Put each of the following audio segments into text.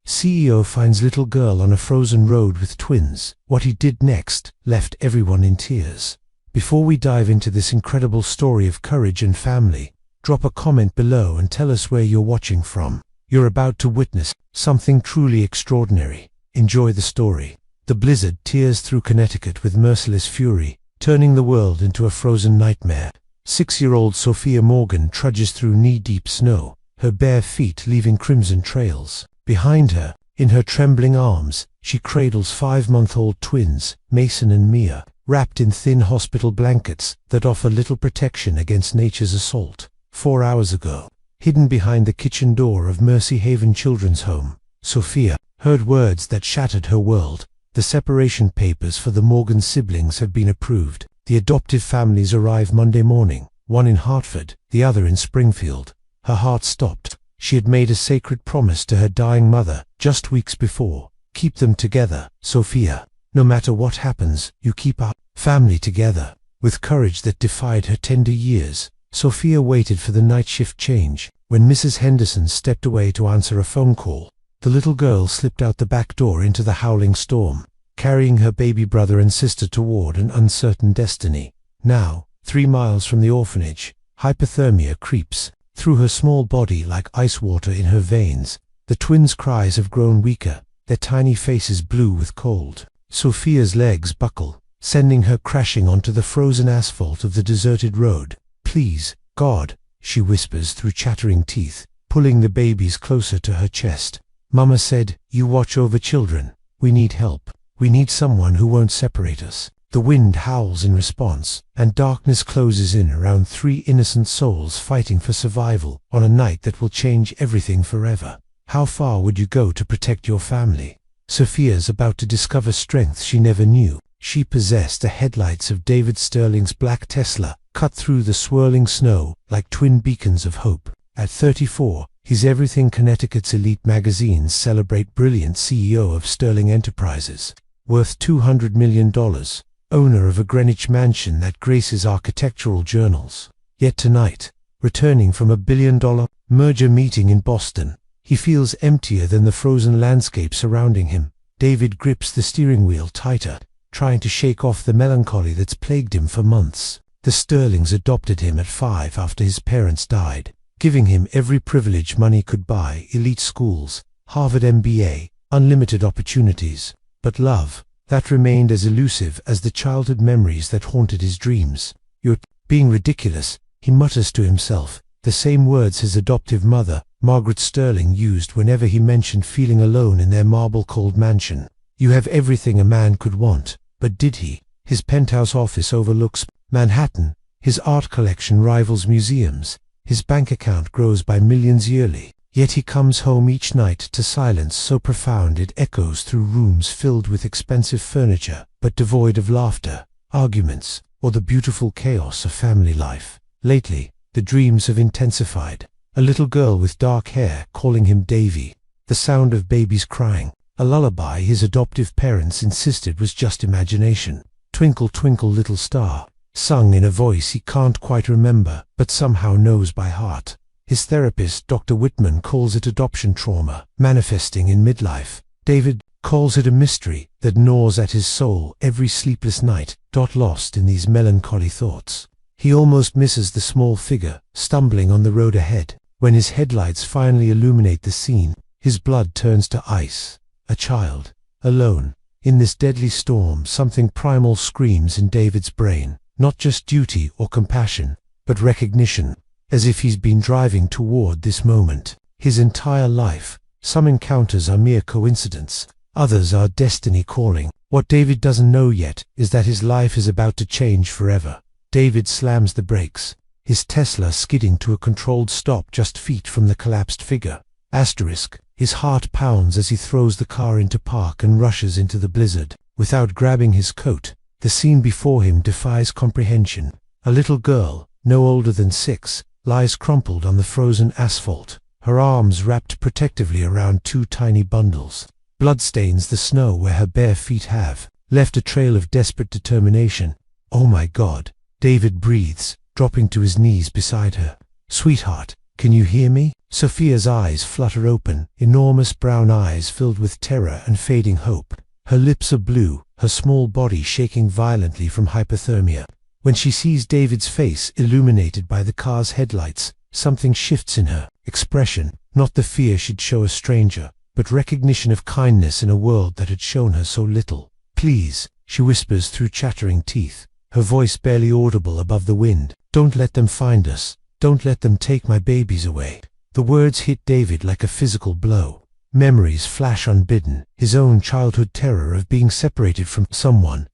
CEO finds little girl on a frozen road with twins. What he did next left everyone in tears. Before we dive into this incredible story of courage and family, drop a comment below and tell us where you're watching from. You're about to witness something truly extraordinary. Enjoy the story. The blizzard tears through Connecticut with merciless fury, turning the world into a frozen nightmare. 6-year-old Sophia Morgan trudges through knee-deep snow, her bare feet leaving crimson trails. Behind her, in her trembling arms, she cradles 5-month-old twins, Mason and Mia, wrapped in thin hospital blankets that offer little protection against nature's assault. 4 hours ago, hidden behind the kitchen door of Mercy Haven Children's Home, Sophia heard words that shattered her world. The separation papers for the Morgan siblings have been approved. The adoptive families arrive Monday morning, one in Hartford, the other in Springfield. Her heart stopped. She had made a sacred promise to her dying mother just weeks before. Keep them together, Sophia. No matter what happens, you keep our family together. With courage that defied her tender years, Sophia waited for the night shift change. When Mrs. Henderson stepped away to answer a phone call, the little girl slipped out the back door into the howling storm, carrying her baby brother and sister toward an uncertain destiny. Now, 3 miles from the orphanage, hypothermia creeps through her small body like ice water in her veins. The twins' cries have grown weaker, their tiny faces blue with cold. Sophia's legs buckle, sending her crashing onto the frozen asphalt of the deserted road. "Please, God," she whispers through chattering teeth, pulling the babies closer to her chest. "Mama said, you watch over children. We need help. We need someone who won't separate us." The wind howls in response, and darkness closes in around 3 innocent souls fighting for survival on a night that will change everything forever. How far would you go to protect your family? Sophia's about to discover strength she never knew. She possessed the headlights of David Sterling's black Tesla, cut through the swirling snow like twin beacons of hope. At 34, he's everything Connecticut's elite magazines celebrate. Brilliant CEO of Sterling Enterprises, worth $200 million, owner of a Greenwich mansion that graces architectural journals. Yet tonight, returning from a billion-dollar merger meeting in Boston, he feels emptier than the frozen landscape surrounding him. David grips the steering wheel tighter, trying to shake off the melancholy that's plagued him for months. The Sterlings adopted him at 5 after his parents died, giving him every privilege money could buy: elite schools, Harvard MBA, unlimited opportunities. But love, that remained as elusive as the childhood memories that haunted his dreams. "You're being ridiculous," he mutters to himself, the same words his adoptive mother, Margaret Sterling, used whenever he mentioned feeling alone in their marble-cold mansion. "You have everything a man could want." But did he? His penthouse office overlooks Manhattan, his art collection rivals museums, his bank account grows by millions yearly. Yet he comes home each night to silence so profound it echoes through rooms filled with expensive furniture, but devoid of laughter, arguments, or the beautiful chaos of family life. Lately, the dreams have intensified. A little girl with dark hair calling him Davy, the sound of babies crying, a lullaby his adoptive parents insisted was just imagination. "Twinkle, twinkle, little star," sung in a voice he can't quite remember, but somehow knows by heart. His therapist, Dr. Whitman, calls it adoption trauma, manifesting in midlife. David calls it a mystery that gnaws at his soul every sleepless night. Lost in these melancholy thoughts, he almost misses the small figure stumbling on the road ahead. When his headlights finally illuminate the scene, his blood turns to ice. A child, alone. In this deadly storm, something primal screams in David's brain. Not just duty or compassion, but recognition. As if he's been driving toward this moment his entire life. Some encounters are mere coincidence, others are destiny calling. What David doesn't know yet is that his life is about to change forever. David slams the brakes, his Tesla skidding to a controlled stop just feet from the collapsed figure. His heart pounds as he throws the car into park and rushes into the blizzard. Without grabbing his coat, the scene before him defies comprehension. A little girl, no older than 6, lies crumpled on the frozen asphalt, her arms wrapped protectively around 2 tiny bundles. Blood stains the snow where her bare feet have left a trail of desperate determination. "Oh my God," David breathes, dropping to his knees beside her. "Sweetheart, Can you hear me? Sophia's eyes flutter open, enormous brown eyes filled with terror and fading hope. Her lips are blue, her small body shaking violently from hypothermia. When she sees David's face illuminated by the car's headlights, something shifts in her expression, not the fear she'd show a stranger, but recognition of kindness in a world that had shown her so little. Please, she whispers through chattering teeth, her voice barely audible above the wind. Don't let them find us. Don't let them take my babies away. The words hit David like a physical blow. Memories flash unbidden, his own childhood terror of being separated from someone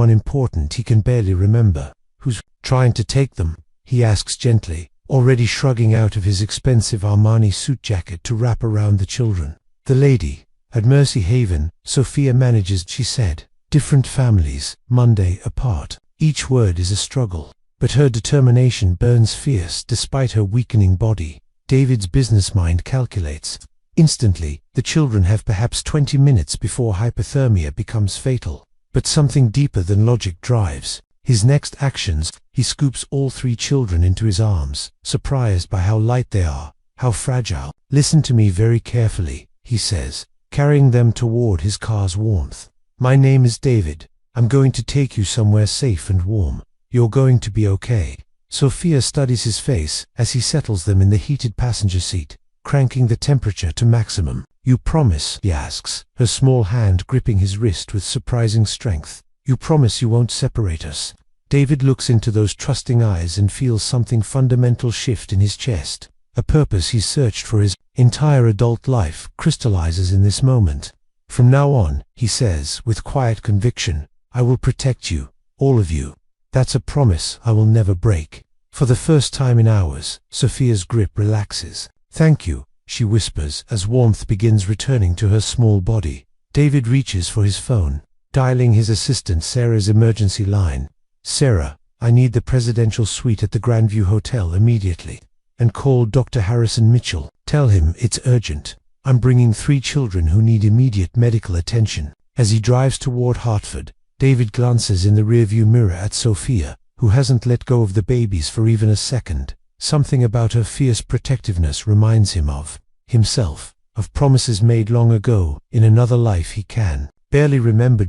important he can barely remember. Who's trying to take them? He asks gently, already shrugging out of his expensive Armani suit jacket to wrap around the children. The lady at Mercy Haven, Sophia manages, she said. Different families, Monday apart. Each word is a struggle, but her determination burns fierce despite her weakening body. David's business mind calculates. Instantly, the children have perhaps 20 minutes before hypothermia becomes fatal. But something deeper than logic drives his next actions. He scoops all 3 children into his arms, surprised by how light they are, how fragile. Listen to me very carefully, he says, carrying them toward his car's warmth. My name is David. I'm going to take you somewhere safe and warm. You're going to be okay. Sophia studies his face as he settles them in the heated passenger seat, cranking the temperature to maximum. You promise? He asks, her small hand gripping his wrist with surprising strength. You promise you won't separate us? David looks into those trusting eyes and feels something fundamental shift in his chest. A purpose he's searched for his entire adult life crystallizes in this moment. From now on, he says with quiet conviction, I will protect you, all of you. That's a promise I will never break. For the first time in hours, Sophia's grip relaxes. Thank you, she whispers as warmth begins returning to her small body. David reaches for his phone, dialing his assistant Sarah's emergency line. Sarah, I need the presidential suite at the Grandview Hotel immediately. And call Dr. Harrison Mitchell. Tell him it's urgent. I'm bringing 3 children who need immediate medical attention. As he drives toward Hartford, David glances in the rearview mirror at Sophia, who hasn't let go of the babies for even a second. Something about her fierce protectiveness reminds him of himself, of promises made long ago, in another life he can barely remember.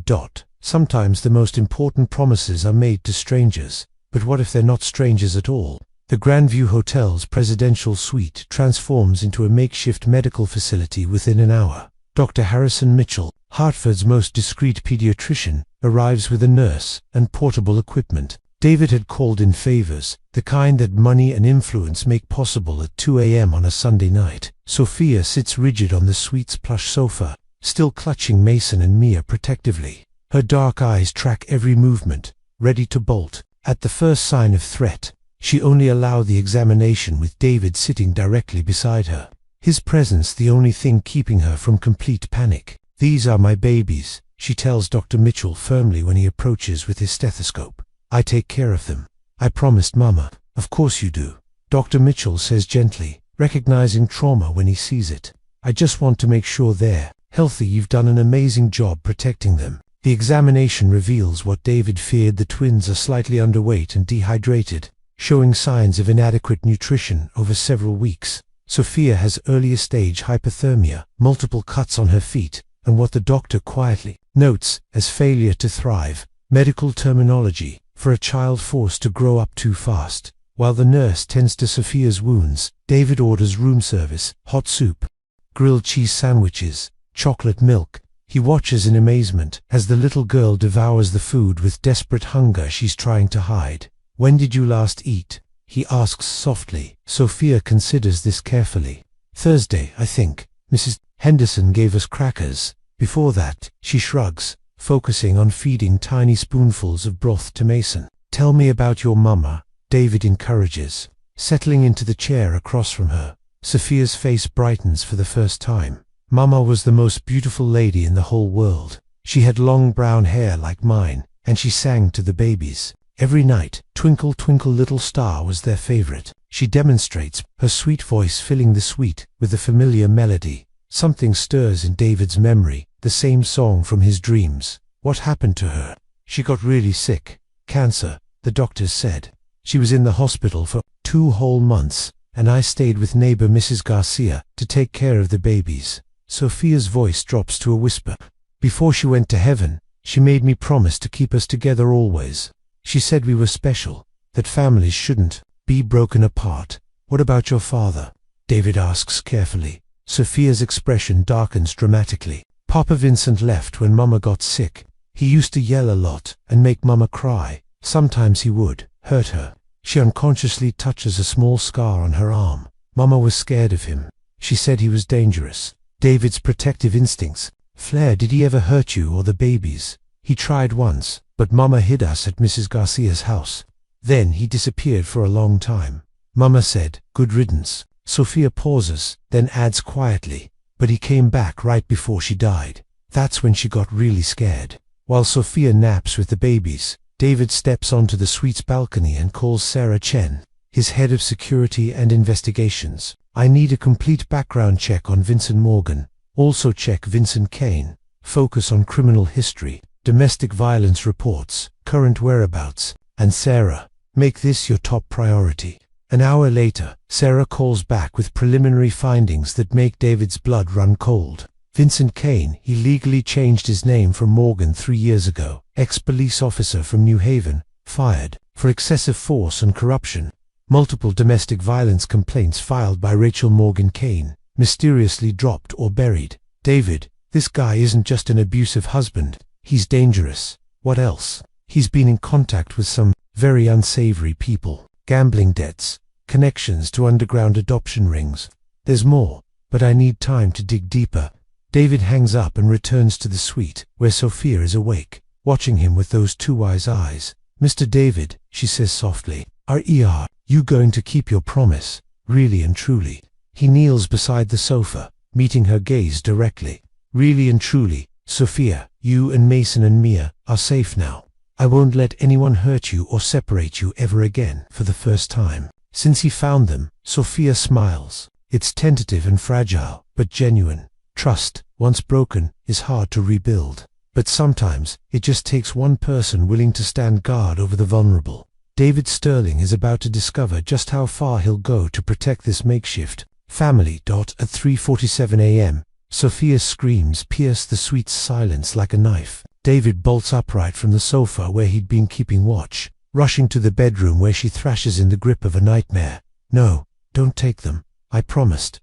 Sometimes the most important promises are made to strangers, but what if they're not strangers at all? The Grandview Hotel's presidential suite transforms into a makeshift medical facility within an hour. Dr. Harrison Mitchell, Hartford's most discreet pediatrician, arrives with a nurse and portable equipment. David had called in favors, the kind that money and influence make possible at 2 a.m. on a Sunday night. Sophia sits rigid on the suite's plush sofa, still clutching Mason and Mia protectively. Her dark eyes track every movement, ready to bolt. At the first sign of threat, she only allowed the examination with David sitting directly beside her. His presence the only thing keeping her from complete panic. These are my babies, she tells Dr. Mitchell firmly when he approaches with his stethoscope. I take care of them. I promised Mama. Of course you do, Dr. Mitchell says gently, recognizing trauma when he sees it. I just want to make sure they're healthy. You've done an amazing job protecting them. The examination reveals what David feared. The twins are slightly underweight and dehydrated, showing signs of inadequate nutrition over several weeks. Sophia has earlier stage hypothermia, multiple cuts on her feet, and what the doctor quietly notes as failure to thrive, medical terminology for a child forced to grow up too fast. While the nurse tends to Sophia's wounds, David orders room service, hot soup, grilled cheese sandwiches, chocolate milk. He watches in amazement as the little girl devours the food with desperate hunger she's trying to hide. When did you last eat? He asks softly. Sophia considers this carefully. Thursday, I think. Mrs. Henderson gave us crackers. Before that, she shrugs, focusing on feeding tiny spoonfuls of broth to Mason. Tell me about your mama, David encourages. Settling into the chair across from her, Sophia's face brightens for the first time. Mama was the most beautiful lady in the whole world. She had long brown hair like mine, and she sang to the babies. Every night, Twinkle Twinkle Little Star was their favorite. She demonstrates, her sweet voice filling the suite with a familiar melody. Something stirs in David's memory, the same song from his dreams. What happened to her? She got really sick. Cancer, the doctors said. She was in the hospital for 2 whole months. and I stayed with neighbor Mrs. Garcia to take care of the babies. Sophia's voice drops to a whisper. Before she went to heaven, she made me promise to keep us together always. She said we were special, that families shouldn't be broken apart. What about your father? David asks carefully. Sophia's expression darkens dramatically. Papa Vincent left when Mama got sick. He used to yell a lot and make Mama cry. Sometimes he would hurt her. She unconsciously touches a small scar on her arm. Mama was scared of him. She said he was dangerous. David's protective instincts. Flair, did he ever hurt you or the babies? He tried once, but Mama hid us at Mrs. Garcia's house. Then he disappeared for a long time. Mama said, good riddance. Sophia pauses, then adds quietly, but he came back right before she died. That's when she got really scared. While Sophia naps with the babies, David steps onto the suite's balcony and calls Sarah Chen, his head of security and investigations. I need a complete background check on Vincent Morgan. Also check Vincent Kane. Focus on criminal history, domestic violence reports, current whereabouts, and Sarah. Make this your top priority. An hour later, Sarah calls back with preliminary findings that make David's blood run cold. Vincent Kane, he legally changed his name from Morgan 3 years ago. Ex-police officer from New Haven, fired for excessive force and corruption. Multiple domestic violence complaints filed by Rachel Morgan Kane, mysteriously dropped or buried. David, this guy isn't just an abusive husband, he's dangerous. What else? He's been in contact with some very unsavory people. Gambling debts, connections to underground adoption rings. There's more, but I need time to dig deeper. David hangs up and returns to the suite, where Sophia is awake, watching him with those two wise eyes. Mr. David, she says softly, are you going to keep your promise, really and truly? He kneels beside the sofa, meeting her gaze directly. Really and truly, Sophia, you and Mason and Mia are safe now. I won't let anyone hurt you or separate you ever again. For the first time since he found them, Sophia smiles. It's tentative and fragile, but genuine. Trust, once broken, is hard to rebuild. But sometimes, it just takes one person willing to stand guard over the vulnerable. David Sterling is about to discover just how far he'll go to protect this makeshift family. At 3:47 a.m., Sophia's screams pierce the suite's silence like a knife. David bolts upright from the sofa where he'd been keeping watch, rushing to the bedroom where she thrashes in the grip of a nightmare. No, don't take them. I promised,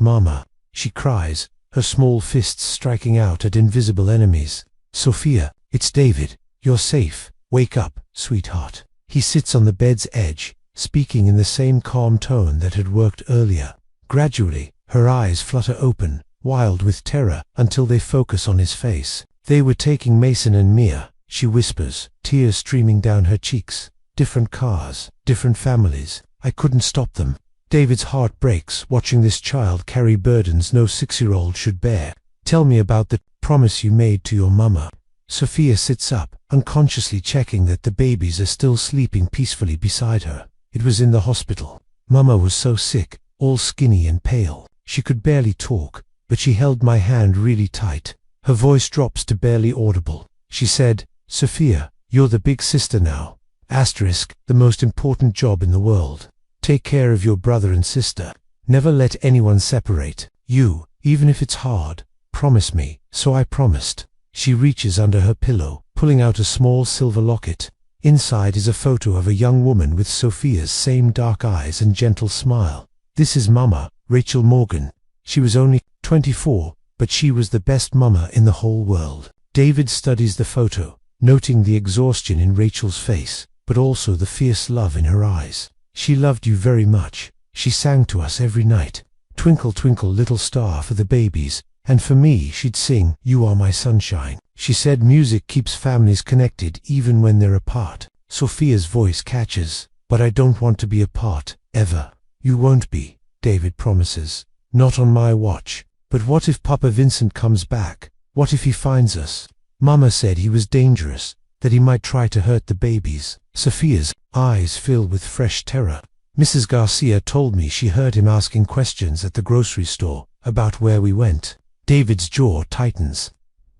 Mama, she cries, her small fists striking out at invisible enemies. Sophia, it's David. You're safe. Wake up, sweetheart. He sits on the bed's edge, speaking in the same calm tone that had worked earlier. Gradually, her eyes flutter open, wild with terror, until they focus on his face. They were taking Mason and Mia, she whispers, tears streaming down her cheeks. Different cars, different families. I couldn't stop them. David's heart breaks watching this child carry burdens no 6-year-old should bear. Tell me about the promise you made to your mama. Sophia sits up, unconsciously checking that the babies are still sleeping peacefully beside her. It was in the hospital. Mama was so sick, all skinny and pale. She could barely talk, but she held my hand really tight. Her voice drops to barely audible. She said, Sophia, you're the big sister now. The most important job in the world. Take care of your brother and sister. Never let anyone separate you, even if it's hard. Promise me. So I promised. She reaches under her pillow, pulling out a small silver locket. Inside is a photo of a young woman with Sophia's same dark eyes and gentle smile. This is Mama, Rachel Morgan. She was only 24, but she was the best mama in the whole world. David studies the photo, noting the exhaustion in Rachel's face, but also the fierce love in her eyes. She loved you very much. She sang to us every night. Twinkle, twinkle, little star for the babies, and for me she'd sing, You Are My Sunshine. She said music keeps families connected even when they're apart. Sophia's voice catches, but I don't want to be apart, ever. You won't be, David promises. Not on my watch. But what if Papa Vincent comes back? What if he finds us? Mama said he was dangerous, that he might try to hurt the babies. Sophia's eyes fill with fresh terror. Mrs. Garcia told me she heard him asking questions at the grocery store about where we went. David's jaw tightens.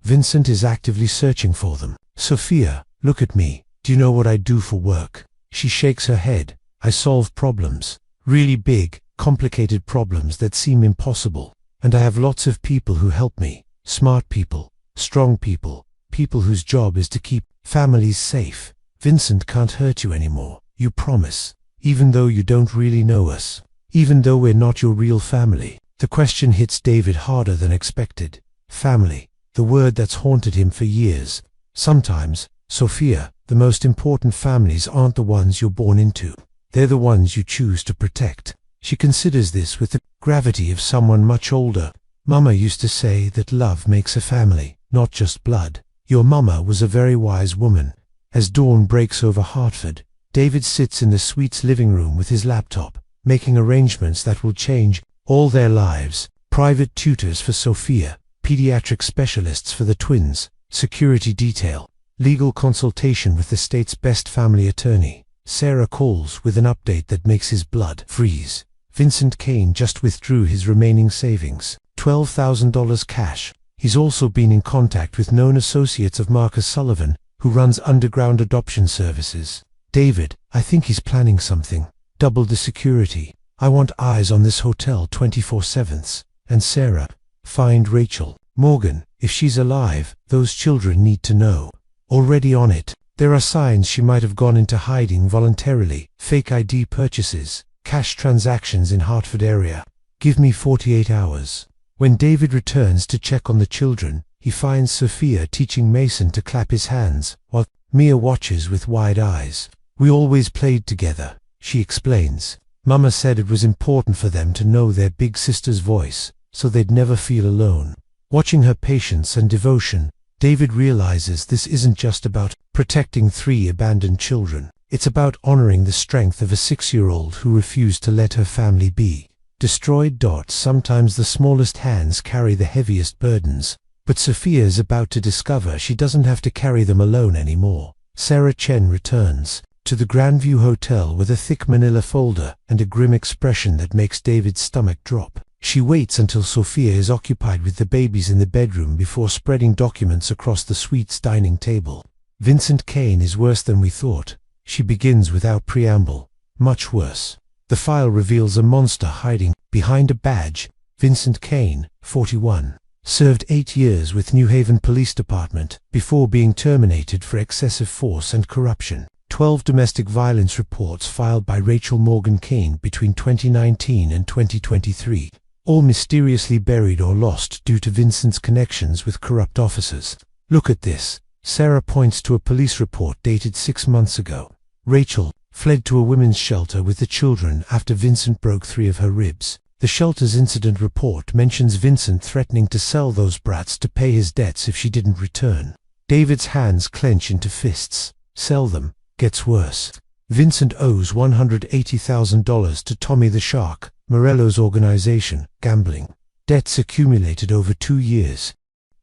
Vincent is actively searching for them. Sophia, look at me. Do you know what I do for work? She shakes her head. I solve problems. Really big, complicated problems that seem impossible. And I have lots of people who help me. Smart people, strong people, people whose job is to keep families safe. Vincent can't hurt you anymore. You promise. Even though you don't really know us. Even though we're not your real family. The question hits David harder than expected. Family. The word that's haunted him for years. Sometimes, Sophia, the most important families aren't the ones you're born into. They're the ones you choose to protect. She considers this with the gravity of someone much older. Mama used to say that love makes a family, not just blood. Your mama was a very wise woman. As dawn breaks over Hartford, David sits in the suite's living room with his laptop, making arrangements that will change all their lives. Private tutors for Sophia, pediatric specialists for the twins, security detail, legal consultation with the state's best family attorney. Sarah calls with an update that makes his blood freeze. Vincent Kane just withdrew his remaining savings, $12,000 cash. He's also been in contact with known associates of Marcus Sullivan, who runs underground adoption services. David, I think he's planning something. Double the security. I want eyes on this hotel 24/7. And Sarah, find Rachel. Morgan, if she's alive, those children need to know. Already on it. There are signs she might have gone into hiding voluntarily. Fake ID purchases, cash transactions in Hartford area. Give me 48 hours. When David returns to check on the children, he finds Sophia teaching Mason to clap his hands, while Mia watches with wide eyes. We always played together, she explains. Mama said it was important for them to know their big sister's voice, so they'd never feel alone. Watching her patience and devotion, David realizes this isn't just about protecting 3 abandoned children. It's about honoring the strength of a 6-year-old who refused to let her family be destroyed. Sometimes the smallest hands carry the heaviest burdens, but Sophia is about to discover she doesn't have to carry them alone anymore. Sarah Chen returns to the Grandview Hotel with a thick manila folder and a grim expression that makes David's stomach drop. She waits until Sophia is occupied with the babies in the bedroom before spreading documents across the suite's dining table. Vincent Kane is worse than we thought. She begins without preamble. Much worse. The file reveals a monster hiding behind a badge. Vincent Kane, 41, served 8 years with New Haven Police Department before being terminated for excessive force and corruption. 12 domestic violence reports filed by Rachel Morgan Kane between 2019 and 2023. All mysteriously buried or lost due to Vincent's connections with corrupt officers. Look at this. Sarah points to a police report dated 6 months ago. Rachel fled to a women's shelter with the children after Vincent broke 3 of her ribs. The shelter's incident report mentions Vincent threatening to sell those brats to pay his debts if she didn't return. David's hands clench into fists. Sell them. Gets worse. Vincent owes $180,000 to Tommy the Shark, Morello's organization, gambling. Debts accumulated over 2 years.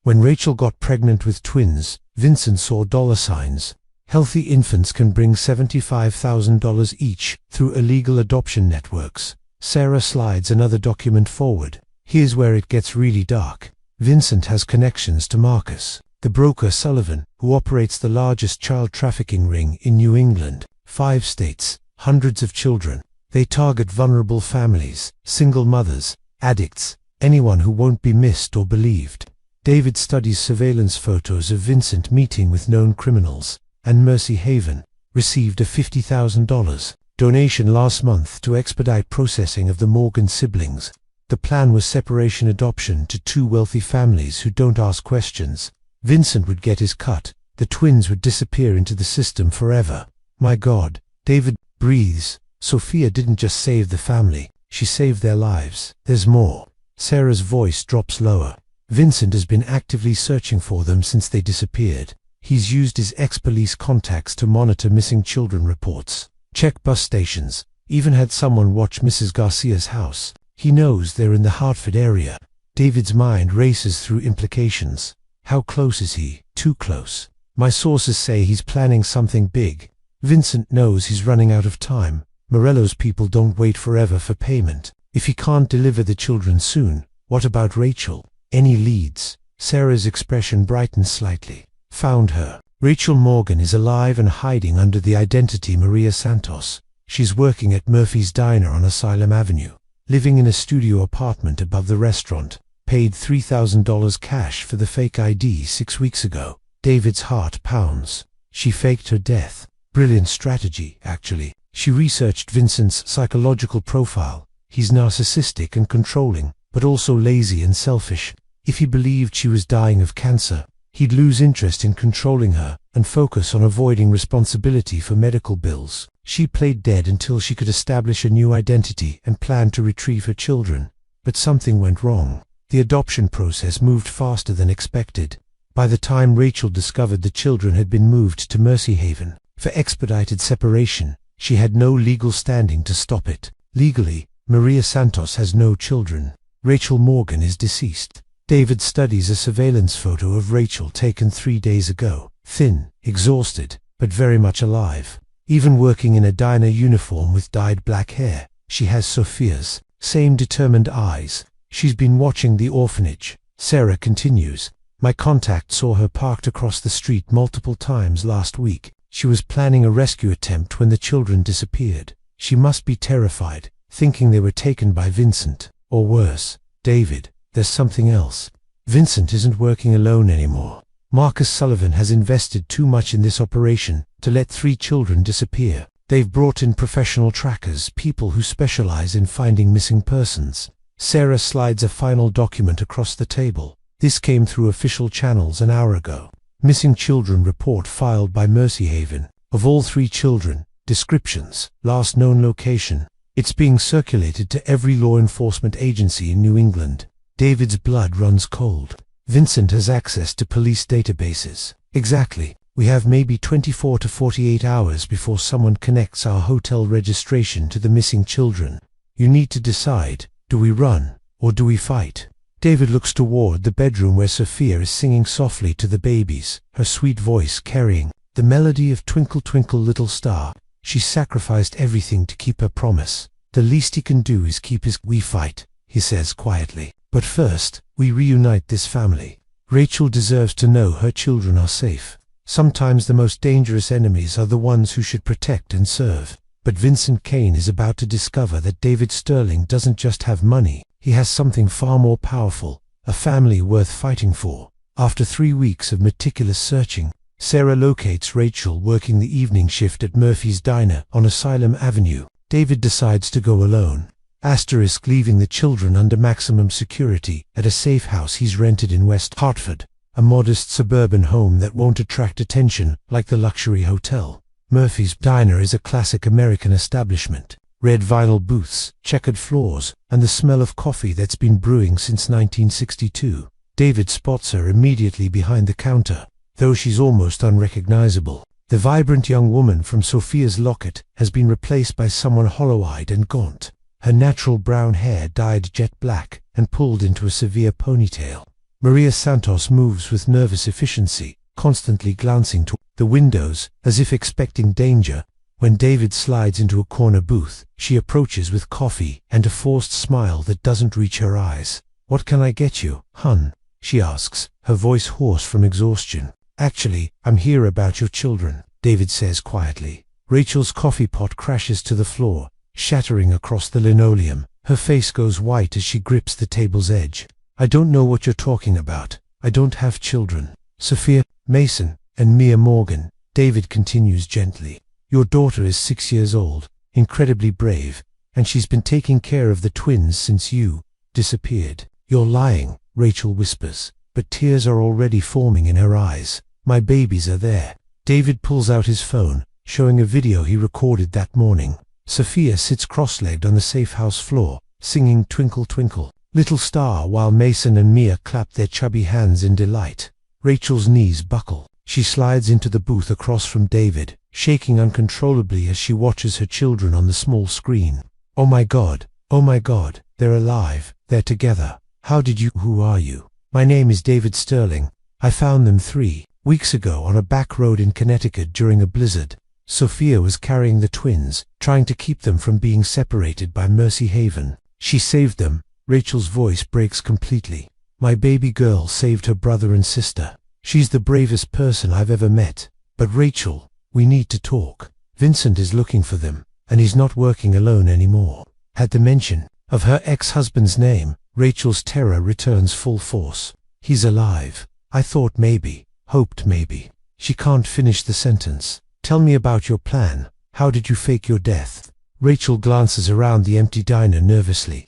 When Rachel got pregnant with twins, Vincent saw dollar signs. Healthy infants can bring $75,000 each through illegal adoption networks. Sarah slides another document forward. Here's where it gets really dark. Vincent has connections to Marcus, the broker Sullivan, who operates the largest child trafficking ring in New England. 5 states, hundreds of children. They target vulnerable families, single mothers, addicts, anyone who won't be missed or believed. David studies surveillance photos of Vincent meeting with known criminals, and Mercy Haven received a $50,000 donation last month to expedite processing of the Morgan siblings. The plan was separation adoption to 2 wealthy families who don't ask questions. Vincent would get his cut. The twins would disappear into the system forever. My God, David breathes. Sophia didn't just save the family, she saved their lives. There's more. Sarah's voice drops lower. Vincent has been actively searching for them since they disappeared. He's used his ex-police contacts to monitor missing children reports, check bus stations, even had someone watch Mrs. Garcia's house. He knows they're in the Hartford area. David's mind races through implications. How close is he? Too close. My sources say he's planning something big. Vincent knows he's running out of time. Morello's people don't wait forever for payment. If he can't deliver the children soon, what about Rachel? Any leads? Sarah's expression brightens slightly. Found her. Rachel Morgan is alive and hiding under the identity Maria Santos. She's working at Murphy's Diner on Asylum Avenue, living in a studio apartment above the restaurant. Paid $3,000 cash for the fake ID 6 weeks ago. David's heart pounds. She faked her death. Brilliant strategy, actually. She researched Vincent's psychological profile. He's narcissistic and controlling, but also lazy and selfish. If he believed she was dying of cancer, he'd lose interest in controlling her and focus on avoiding responsibility for medical bills. She played dead until she could establish a new identity and plan to retrieve her children. But something went wrong. The adoption process moved faster than expected. By the time Rachel discovered the children had been moved to Mercy Haven for expedited separation, she had no legal standing to stop it. Legally, Maria Santos has no children. Rachel Morgan is deceased. David studies a surveillance photo of Rachel taken 3 days ago. Thin, exhausted, but very much alive. Even working in a diner uniform with dyed black hair, she has Sophia's same determined eyes. She's been watching the orphanage. Sarah continues. My contact saw her parked across the street multiple times last week. She was planning a rescue attempt when the children disappeared. She must be terrified, thinking they were taken by Vincent. Or worse, David. There's something else. Vincent isn't working alone anymore. Marcus Sullivan has invested too much in this operation to let 3 children disappear. They've brought in professional trackers, people who specialize in finding missing persons. Sarah slides a final document across the table. This came through official channels an hour ago. Missing children report filed by Mercy Haven. Of all 3 children, descriptions, last known location. It's being circulated to every law enforcement agency in New England. David's blood runs cold. Vincent has access to police databases. Exactly. We have maybe 24 to 48 hours before someone connects our hotel registration to the missing children. You need to decide. Do we run, or do we fight? David looks toward the bedroom where Sophia is singing softly to the babies, her sweet voice carrying the melody of Twinkle Twinkle Little Star. She sacrificed everything to keep her promise. The least he can do is keep his. We fight, he says quietly. But first, we reunite this family. Rachel deserves to know her children are safe. Sometimes the most dangerous enemies are the ones who should protect and serve. But Vincent Kane is about to discover that David Sterling doesn't just have money, he has something far more powerful, a family worth fighting for. After 3 weeks of meticulous searching, Sarah locates Rachel working the evening shift at Murphy's Diner on Asylum Avenue. David decides to go alone. Asterisk leaving the children under maximum security at a safe house he's rented in West Hartford, a modest suburban home that won't attract attention like the luxury hotel. Murphy's Diner is a classic American establishment. Red vinyl booths, checkered floors, and the smell of coffee that's been brewing since 1962. David spots her immediately behind the counter, though she's almost unrecognizable. The vibrant young woman from Sophia's locket has been replaced by someone hollow-eyed and gaunt. Her natural brown hair dyed jet black and pulled into a severe ponytail. Maria Santos moves with nervous efficiency, constantly glancing to the windows as if expecting danger. When David slides into a corner booth, she approaches with coffee and a forced smile that doesn't reach her eyes. What can I get you, hun? She asks, her voice hoarse from exhaustion. Actually, I'm here about your children, David says quietly. Rachel's coffee pot crashes to the floor, shattering across the linoleum. Her face goes white as she grips the table's edge. I don't know what you're talking about. I don't have children. Sophia, Mason, and Mia Morgan, David continues gently. Your daughter is 6 years old, incredibly brave, and she's been taking care of the twins since you disappeared. You're lying, Rachel whispers, but tears are already forming in her eyes. My babies are there. David pulls out his phone, showing a video he recorded that morning. Sophia sits cross-legged on the safe house floor, singing Twinkle Twinkle Little Star while Mason and Mia clap their chubby hands in delight. Rachel's knees buckle. She slides into the booth across from David, shaking uncontrollably as she watches her children on the small screen. Oh my God, they're alive, they're together. How did you? Who are you? My name is David Sterling. I found them 3 weeks ago on a back road in Connecticut during a blizzard. Sophia was carrying the twins, trying to keep them from being separated by Mercy Haven. She saved them. Rachel's voice breaks completely. My baby girl saved her brother and sister. She's the bravest person I've ever met. But Rachel, we need to talk. Vincent is looking for them. and he's not working alone anymore. At the mention of her ex-husband's name, Rachel's terror returns full force. He's alive. I thought maybe, hoped maybe. She can't finish the sentence. Tell me about your plan. How did you fake your death? Rachel glances around the empty diner nervously.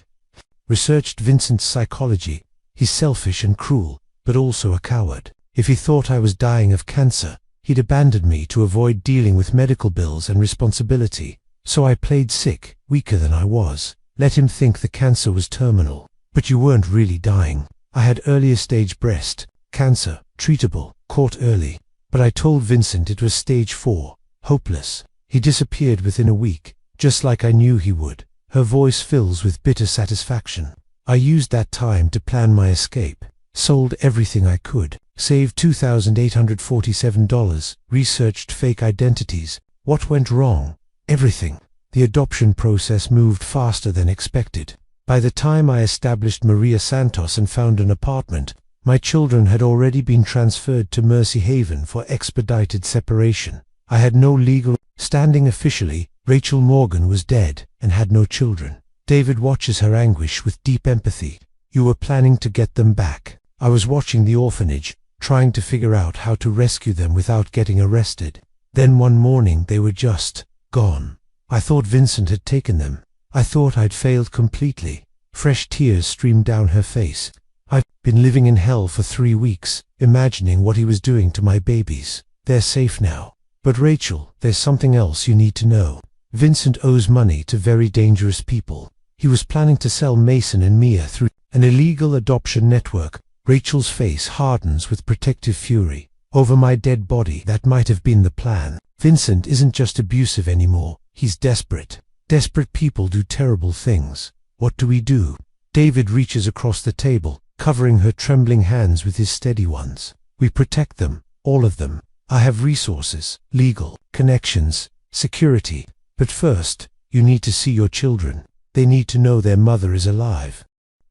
Researched Vincent's psychology. He's selfish and cruel, but also a coward. If he thought I was dying of cancer, he'd abandoned me to avoid dealing with medical bills and responsibility. So I played sick, weaker than I was. Let him think the cancer was terminal. But you weren't really dying. I had earlier stage breast cancer, treatable, caught early. But I told Vincent it was stage 4, hopeless. He disappeared within a week, just like I knew he would. Her voice fills with bitter satisfaction. I used that time to plan my escape. Sold everything I could. Saved $2,847. Researched fake identities. What went wrong? Everything. The adoption process moved faster than expected. By the time I established Maria Santos and found an apartment, my children had already been transferred to Mercy Haven for expedited separation. I had no legal standing officially. Rachel Morgan was dead and had no children. David watches her anguish with deep empathy. You were planning to get them back. I was watching the orphanage, trying to figure out how to rescue them without getting arrested. Then one morning they were just gone. I thought Vincent had taken them. I thought I'd failed completely. Fresh tears streamed down her face. I've been living in hell for 3 weeks, imagining what he was doing to my babies. They're safe now. But Rachel, there's something else you need to know. Vincent owes money to very dangerous people. He was planning to sell Mason and Mia through an illegal adoption network. Rachel's face hardens with protective fury. Over my dead body, that might have been the plan. Vincent isn't just abusive anymore. He's desperate. Desperate people do terrible things. What do we do? David reaches across the table, covering her trembling hands with his steady ones. We protect them, all of them. I have resources, legal, connections, security. But first, you need to see your children. They need to know their mother is alive.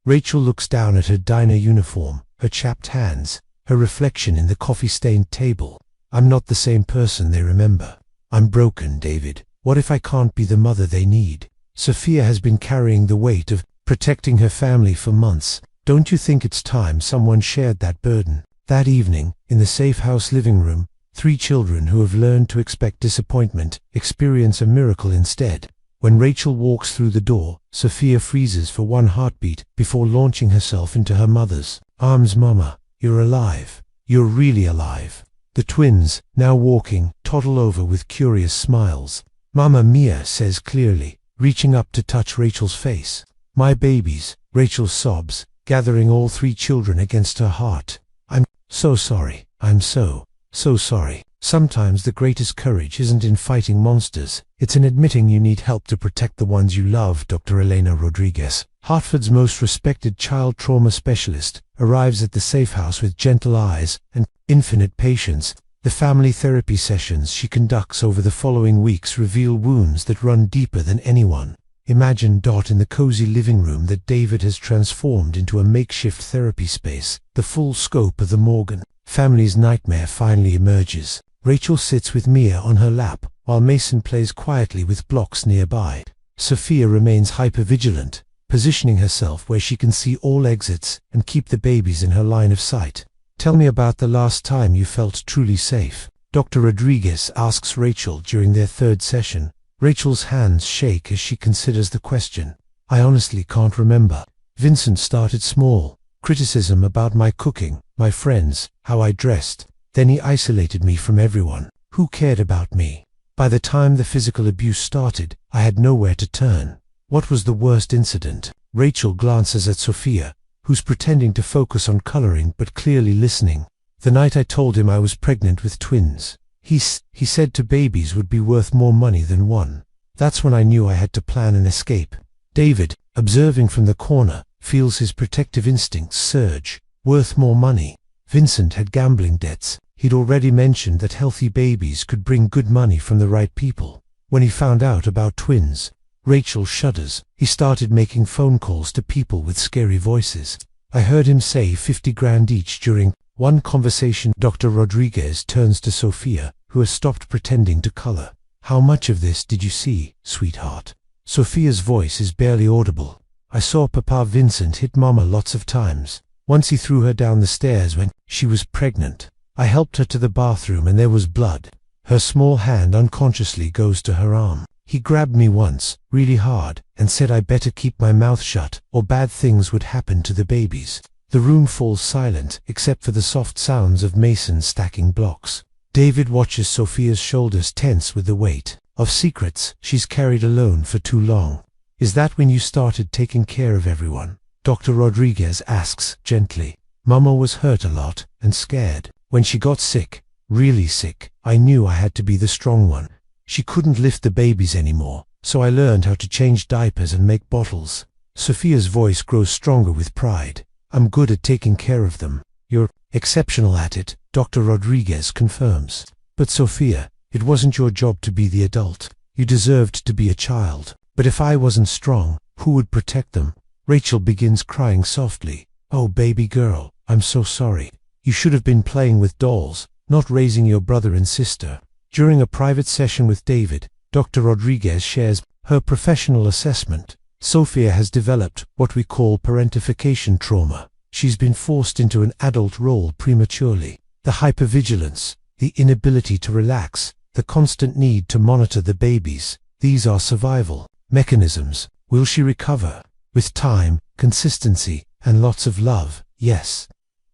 Rachel looks down at her diner uniform, her chapped hands, her reflection in the coffee-stained table. I'm not the same person they remember. I'm broken, David. What if I can't be the mother they need? Sophia has been carrying the weight of protecting her family for months. Don't you think it's time someone shared that burden? That evening, in the safe house living room, 3 children who have learned to expect disappointment experience a miracle instead. When Rachel walks through the door, Sophia freezes for 1 heartbeat before launching herself into her mother's arms. Mama, you're alive. You're really alive. The twins, now walking, toddle over with curious smiles. Mama, Mia says clearly, reaching up to touch Rachel's face. My babies, Rachel sobs, gathering all 3 children against her heart. I'm so sorry. I'm so sorry. Sometimes the greatest courage isn't in fighting monsters, it's in admitting you need help to protect the ones you love. Dr. Elena Rodriguez, Hartford's most respected child trauma specialist, arrives at the safe house with gentle eyes and infinite patience. The family therapy sessions she conducts over the following weeks reveal wounds that run deeper than anyone. Imagine in the cozy living room that David has transformed into a makeshift therapy space. The full scope of the Morgan family's nightmare finally emerges. Rachel sits with Mia on her lap, while Mason plays quietly with blocks nearby. Sophia remains hypervigilant, positioning herself where she can see all exits and keep the babies in her line of sight. Tell me about the last time you felt truly safe. Dr. Rodriguez asks Rachel during their 3rd session. Rachel's hands shake as she considers the question. I honestly can't remember. Vincent started small. Criticism about my cooking, my friends, how I dressed. Then he isolated me from everyone. Who cared about me? By the time the physical abuse started, I had nowhere to turn. What was the worst incident? Rachel glances at Sophia, who's pretending to focus on coloring but clearly listening. The night I told him I was pregnant with twins. He said 2 babies would be worth more money than 1. That's when I knew I had to plan an escape. David, observing from the corner, feels his protective instincts surge. Worth more money. Vincent had gambling debts. He'd already mentioned that healthy babies could bring good money from the right people. When he found out about twins, Rachel shudders. He started making phone calls to people with scary voices. I heard him say 50 grand each during one conversation. Dr. Rodriguez turns to Sophia, who has stopped pretending to color. How much of this did you see, sweetheart? Sophia's voice is barely audible. I saw Papa Vincent hit Mama lots of times. Once he threw her down the stairs when she was pregnant. I helped her to the bathroom and there was blood. Her small hand unconsciously goes to her arm. He grabbed me once, really hard, and said I better keep my mouth shut or bad things would happen to the babies. The room falls silent except for the soft sounds of Mason stacking blocks. David watches Sophia's shoulders tense with the weight of secrets she's carried alone for too long. Is that when you started taking care of everyone? Dr. Rodriguez asks gently. Mama was hurt a lot and scared. When she got sick, really sick, I knew I had to be the strong one. She couldn't lift the babies anymore, so I learned how to change diapers and make bottles. Sophia's voice grows stronger with pride. I'm good at taking care of them. You're exceptional at it, Dr. Rodriguez confirms. But Sophia, it wasn't your job to be the adult. You deserved to be a child. But if I wasn't strong, who would protect them? Rachel begins crying softly. Oh, baby girl, I'm so sorry. You should have been playing with dolls, not raising your brother and sister. During a private session with David, Dr. Rodriguez shares her professional assessment. Sophia has developed what we call parentification trauma. She's been forced into an adult role prematurely. The hypervigilance, the inability to relax, the constant need to monitor the babies, these are survival mechanisms. Will she recover? With time, consistency, and lots of love, yes.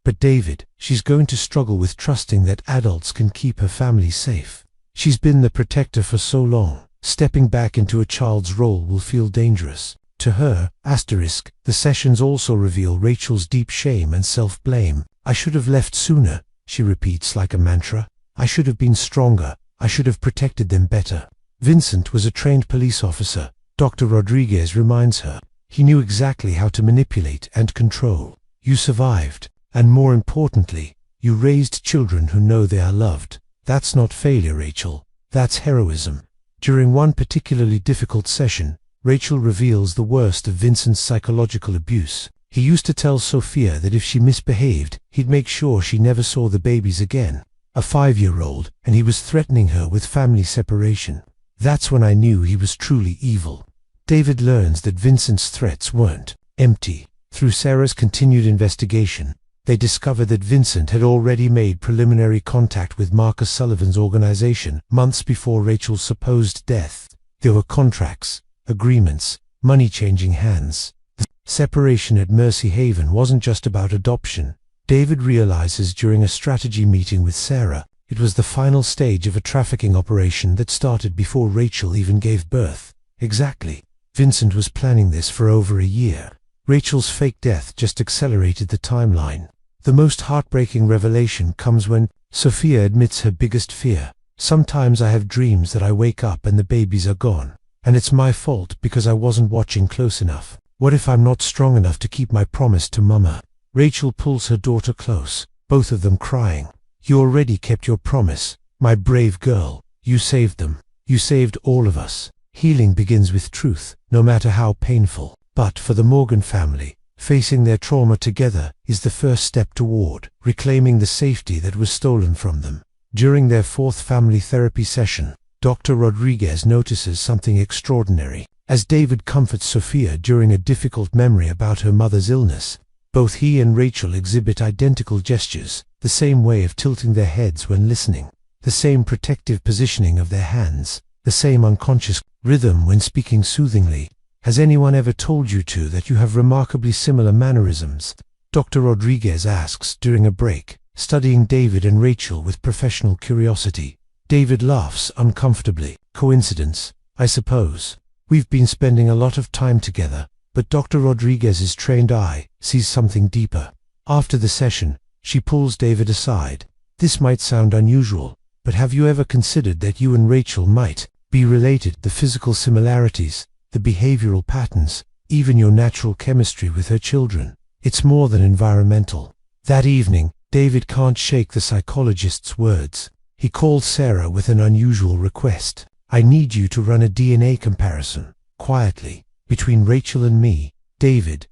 But David, she's going to struggle with trusting that adults can keep her family safe. She's been the protector for so long. Stepping back into a child's role will feel dangerous. To her, the sessions also reveal Rachel's deep shame and self-blame. I should have left sooner, she repeats like a mantra. I should have been stronger. I should have protected them better. Vincent was a trained police officer, Dr. Rodriguez reminds her. He knew exactly how to manipulate and control. You survived, and more importantly, you raised children who know they are loved. That's not failure, Rachel. That's heroism. During one particularly difficult session, Rachel reveals the worst of Vincent's psychological abuse. He used to tell Sophia that if she misbehaved, he'd make sure she never saw the babies again. A 5-year-old, and he was threatening her with family separation. That's when I knew he was truly evil. David learns that Vincent's threats weren't empty. Through Sarah's continued investigation, they discover that Vincent had already made preliminary contact with Marcus Sullivan's organization months before Rachel's supposed death. There were contracts, agreements, money changing hands. The separation at Mercy Haven wasn't just about adoption. David realizes during a strategy meeting with Sarah, it was the final stage of a trafficking operation that started before Rachel even gave birth. Exactly. Vincent was planning this for over a year. Rachel's fake death just accelerated the timeline. The most heartbreaking revelation comes when Sophia admits her biggest fear. Sometimes I have dreams that I wake up and the babies are gone. And it's my fault because I wasn't watching close enough. What if I'm not strong enough to keep my promise to Mama? Rachel pulls her daughter close, both of them crying. You already kept your promise, my brave girl. You saved them. You saved all of us. Healing begins with truth, no matter how painful. But for the Morgan family, facing their trauma together is the first step toward reclaiming the safety that was stolen from them. During their 4th family therapy session, Dr. Rodriguez notices something extraordinary. As David comforts Sophia during a difficult memory about her mother's illness, both he and Rachel exhibit identical gestures, the same way of tilting their heads when listening, the same protective positioning of their hands, the same unconscious rhythm when speaking soothingly. Has anyone ever told you two that you have remarkably similar mannerisms? Dr. Rodriguez asks during a break, studying David and Rachel with professional curiosity. David laughs uncomfortably. Coincidence, I suppose. We've been spending a lot of time together, but Dr. Rodriguez's trained eye sees something deeper. After the session, she pulls David aside. This might sound unusual, but have you ever considered that you and Rachel might be related? The physical similarities, the behavioral patterns, even your natural chemistry with her children. It's more than environmental. That evening, David can't shake the psychologist's words. He calls Sarah with an unusual request. I need you to run a DNA comparison, quietly, between Rachel and me. David,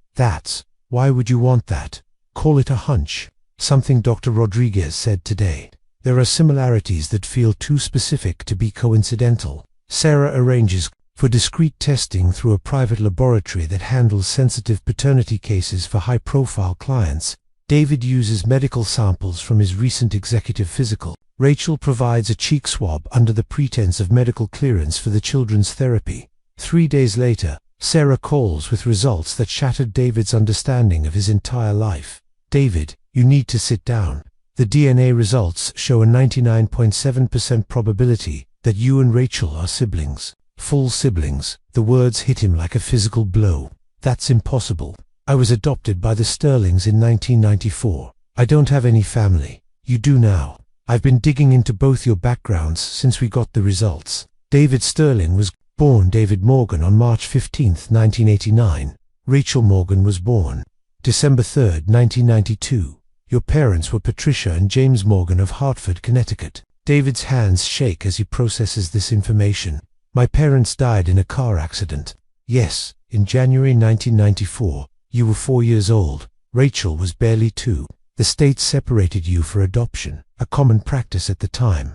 why would you want that? Call it a hunch. Something Dr. Rodriguez said today. There are similarities that feel too specific to be coincidental. Sarah arranges for discreet testing through a private laboratory that handles sensitive paternity cases for high-profile clients. David uses medical samples from his recent executive physical. Rachel provides a cheek swab under the pretense of medical clearance for the children's therapy. 3 days later, Sarah calls with results that shattered David's understanding of his entire life. "David, you need to sit down. The DNA results show a 99.7% probability that you and Rachel are siblings. Full siblings." The words hit him like a physical blow. "That's impossible. I was adopted by the Sterlings in 1994. I don't have any family. You do now. I've been digging into both your backgrounds since we got the results." David Sterling was born David Morgan on March 15, 1989. Rachel Morgan was born December 3, 1992. Your parents were Patricia and James Morgan of Hartford, Connecticut. David's hands shake as he processes this information. "My parents died in a car accident." "Yes, in January 1994. You were 4 years old. Rachel was barely 2. The state separated you for adoption, a common practice at the time.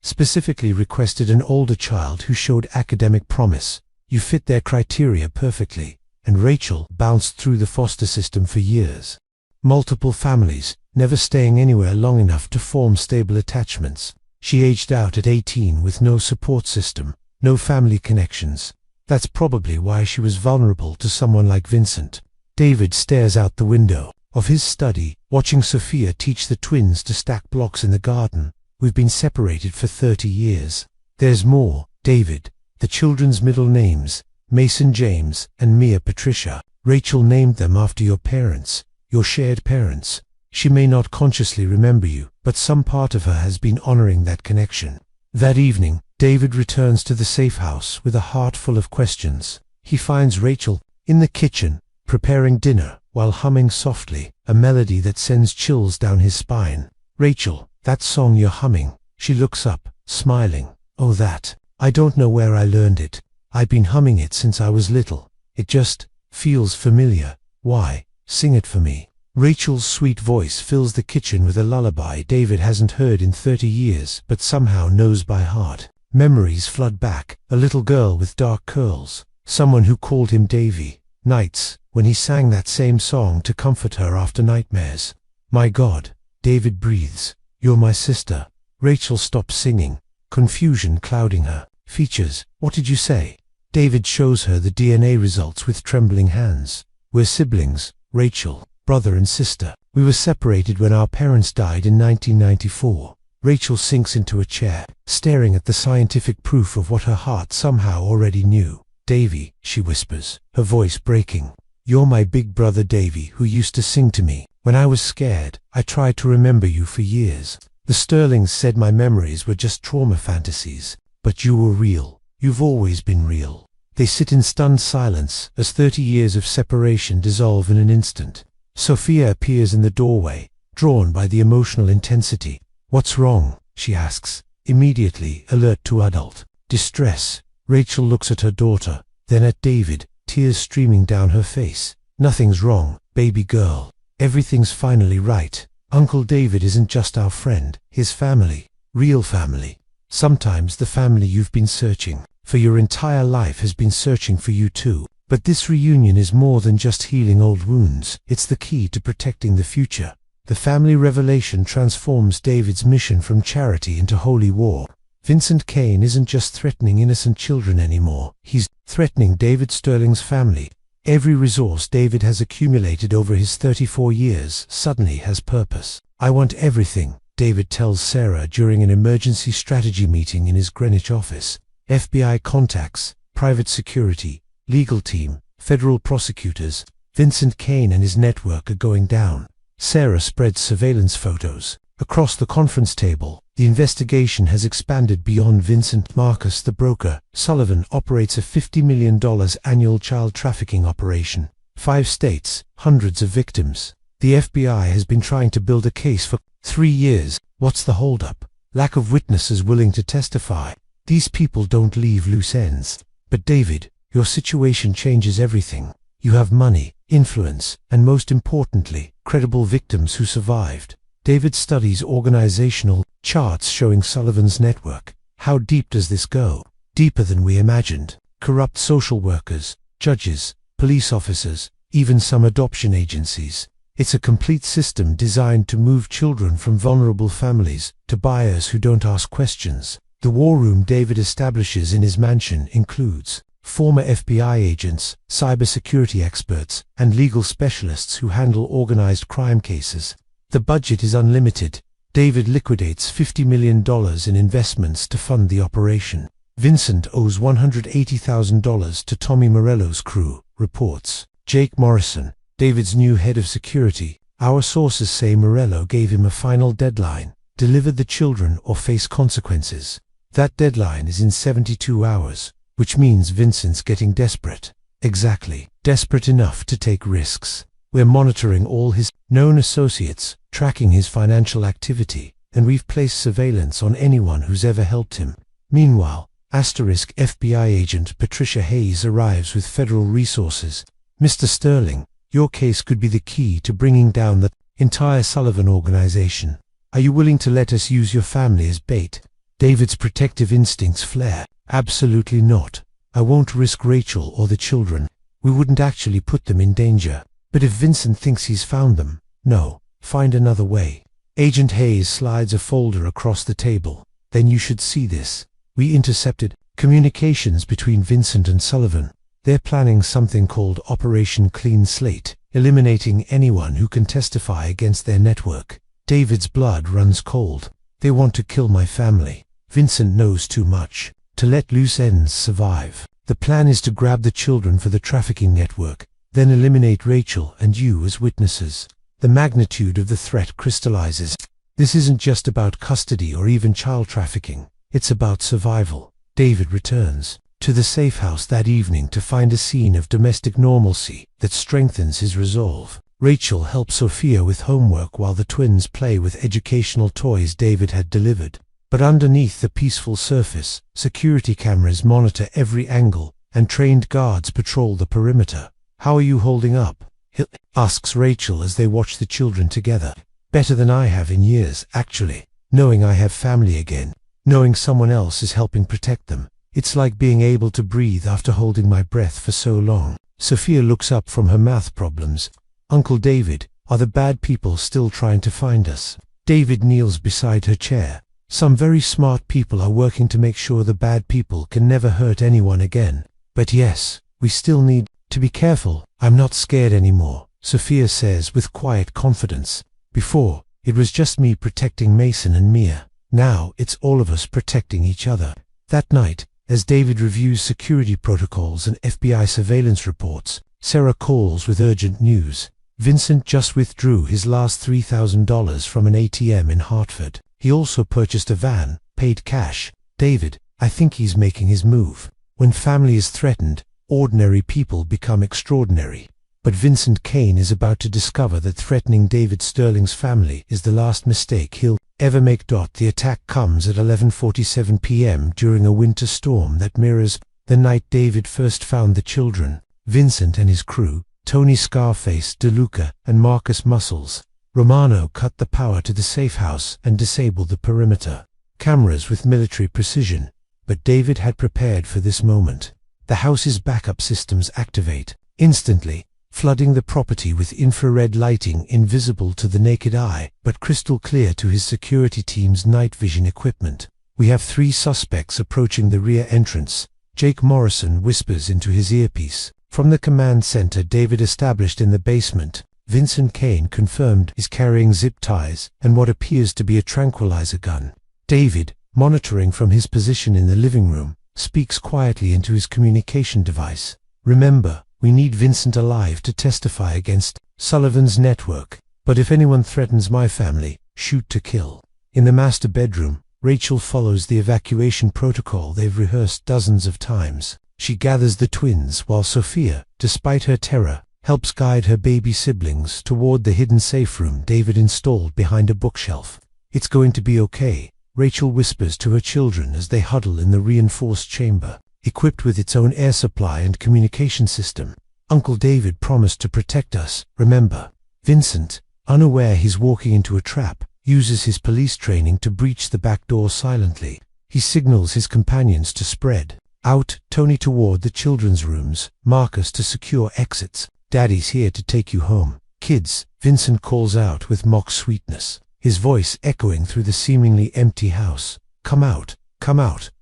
Specifically requested an older child who showed academic promise. You fit their criteria perfectly, and Rachel bounced through the foster system for years. Multiple families, never staying anywhere long enough to form stable attachments. She aged out at 18 with no support system, no family connections. That's probably why she was vulnerable to someone like Vincent." David stares out the window of his study, watching Sophia teach the twins to stack blocks in the garden. "We've been separated for 30 years. There's more, David. The children's middle names, Mason James and Mia Patricia. Rachel named them after your parents, your shared parents. She may not consciously remember you, but some part of her has been honoring that connection." That evening, David returns to the safe house with a heart full of questions. He finds Rachel in the kitchen, preparing dinner, while humming softly, a melody that sends chills down his spine. "Rachel, that song you're humming." She looks up, smiling. "Oh, that. I don't know where I learned it. I've been humming it since I was little. It just feels familiar. Why? Sing it for me." Rachel's sweet voice fills the kitchen with a lullaby David hasn't heard in 30 years, but somehow knows by heart. Memories flood back, a little girl with dark curls, someone who called him Davy, nights when he sang that same song to comfort her after nightmares. "My God," David breathes, "you're my sister." Rachel stops singing, confusion clouding her features. "What did you say?" David shows her the DNA results with trembling hands. "We're siblings, Rachel, brother and sister. We were separated when our parents died in 1994. Rachel sinks into a chair, staring at the scientific proof of what her heart somehow already knew. "Davy," she whispers, her voice breaking. "You're my big brother Davy who used to sing to me. When I was scared, I tried to remember you for years. The Sterlings said my memories were just trauma fantasies. But you were real. You've always been real." They sit in stunned silence as 30 years of separation dissolve in an instant. Sophia appears in the doorway, drawn by the emotional intensity. "What's wrong?" she asks, immediately alert to adult distress. Rachel looks at her daughter, then at David, tears streaming down her face. "Nothing's wrong, baby girl. Everything's finally right. Uncle David isn't just our friend, his family, real family. Sometimes the family you've been searching for your entire life has been searching for you too. But this reunion is more than just healing old wounds. It's the key to protecting the future." The family revelation transforms David's mission from charity into holy war. Vincent Kane isn't just threatening innocent children anymore. He's threatening David Sterling's family. Every resource David has accumulated over his 34 years suddenly has purpose. "I want everything," David tells Sarah during an emergency strategy meeting in his Greenwich office. FBI contacts, private security, legal team, federal prosecutors. Vincent Kane and his network are going down. Sarah spreads surveillance photos. Across the conference table, the investigation has expanded beyond Vincent. Marcus the broker, Sullivan, operates a $50 million annual child trafficking operation. 5 states, hundreds of victims. The FBI has been trying to build a case for 3 years. What's the holdup? Lack of witnesses willing to testify. These people don't leave loose ends. But David, your situation changes everything. You have money, influence, and most importantly, credible victims who survived. David studies organizational charts showing Sullivan's network. How deep does this go? deeper than we imagined. Corrupt social workers, judges, police officers, even some adoption agencies. It's a complete system designed to move children from vulnerable families to buyers who don't ask questions. The war room David establishes in his mansion includes former FBI agents, cybersecurity experts, and legal specialists who handle organized crime cases. The budget is unlimited. David liquidates $50 million in investments to fund the operation. Vincent owes $180,000 to Tommy Morello's crew, reports Jake Morrison, David's new head of security. Our sources say Morello gave him a final deadline: deliver the children or face consequences. That deadline is in 72 hours, which means Vincent's getting desperate. Exactly, desperate enough to take risks. We're monitoring all his known associates, tracking his financial activity, and we've placed surveillance on anyone who's ever helped him. Meanwhile, FBI agent Patricia Hayes arrives with federal resources. Mr. Sterling, your case could be the key to bringing down the entire Sullivan organization. Are you willing to let us use your family as bait? David's protective instincts flare. Absolutely not. I won't risk Rachel or the children. We wouldn't actually put them in danger. But if Vincent thinks he's found them, no, find another way. Agent Hayes slides a folder across the table. Then you should see this. We intercepted communications between Vincent and Sullivan. They're planning something called Operation Clean Slate, eliminating anyone who can testify against their network. David's blood runs cold. They want to kill my family. Vincent knows too much to let loose ends survive. The plan is to grab the children for the trafficking network, then eliminate Rachel and you as witnesses. The magnitude of the threat crystallizes. This isn't just about custody or even child trafficking. It's about survival. David returns to the safe house that evening to find a scene of domestic normalcy that strengthens his resolve. Rachel helps Sophia with homework while the twins play with educational toys David had delivered. But underneath the peaceful surface, security cameras monitor every angle, and trained guards patrol the perimeter. How are you holding up? He asks Rachel as they watch the children together. Better than I have in years, actually. Knowing I have family again. Knowing someone else is helping protect them. It's like being able to breathe after holding my breath for so long. Sophia looks up from her math problems. Uncle David, are the bad people still trying to find us? David kneels beside her chair. Some very smart people are working to make sure the bad people can never hurt anyone again. But yes, we still need to be careful. I'm not scared anymore, Sophia says with quiet confidence. Before, it was just me protecting Mason and Mia. Now it's all of us protecting each other. That night, as David reviews security protocols and FBI surveillance reports, Sarah calls with urgent news. Vincent just withdrew his last $3,000 from an ATM in Hartford. He also purchased a van, paid cash. David, I think he's making his move. When family is threatened, ordinary people become extraordinary. But Vincent Kane is about to discover that threatening David Sterling's family is the last mistake he'll ever make. The attack comes at 11:47 p.m. during a winter storm that mirrors the night David first found the children. Vincent and his crew, Tony Scarface DeLuca and Marcus Muscles Romano, cut the power to the safe house and disabled the perimeter. Cameras with military precision. But David had prepared for this moment. The house's backup systems activate instantly, flooding the property with infrared lighting invisible to the naked eye, but crystal clear to his security team's night vision equipment. We have 3 suspects approaching the rear entrance. Jake Morrison whispers into his earpiece. From the command center David established in the basement, Vincent Kane confirmed is carrying zip ties and what appears to be a tranquilizer gun. David, monitoring from his position in the living room, speaks quietly into his communication device. Remember, we need Vincent alive to testify against Sullivan's network. But if anyone threatens my family, shoot to kill. In the master bedroom, Rachel follows the evacuation protocol they've rehearsed dozens of times. She gathers the twins while Sophia, despite her terror, helps guide her baby siblings toward the hidden safe room David installed behind a bookshelf. It's going to be okay, Rachel whispers to her children as they huddle in the reinforced chamber, equipped with its own air supply and communication system. Uncle David promised to protect us, remember? Vincent, unaware he's walking into a trap, uses his police training to breach the back door silently. He signals his companions to spread. Out, Tony toward the children's rooms, Marcus to secure exits. Daddy's here to take you home. Kids, Vincent calls out with mock sweetness, his voice echoing through the seemingly empty house. Come out,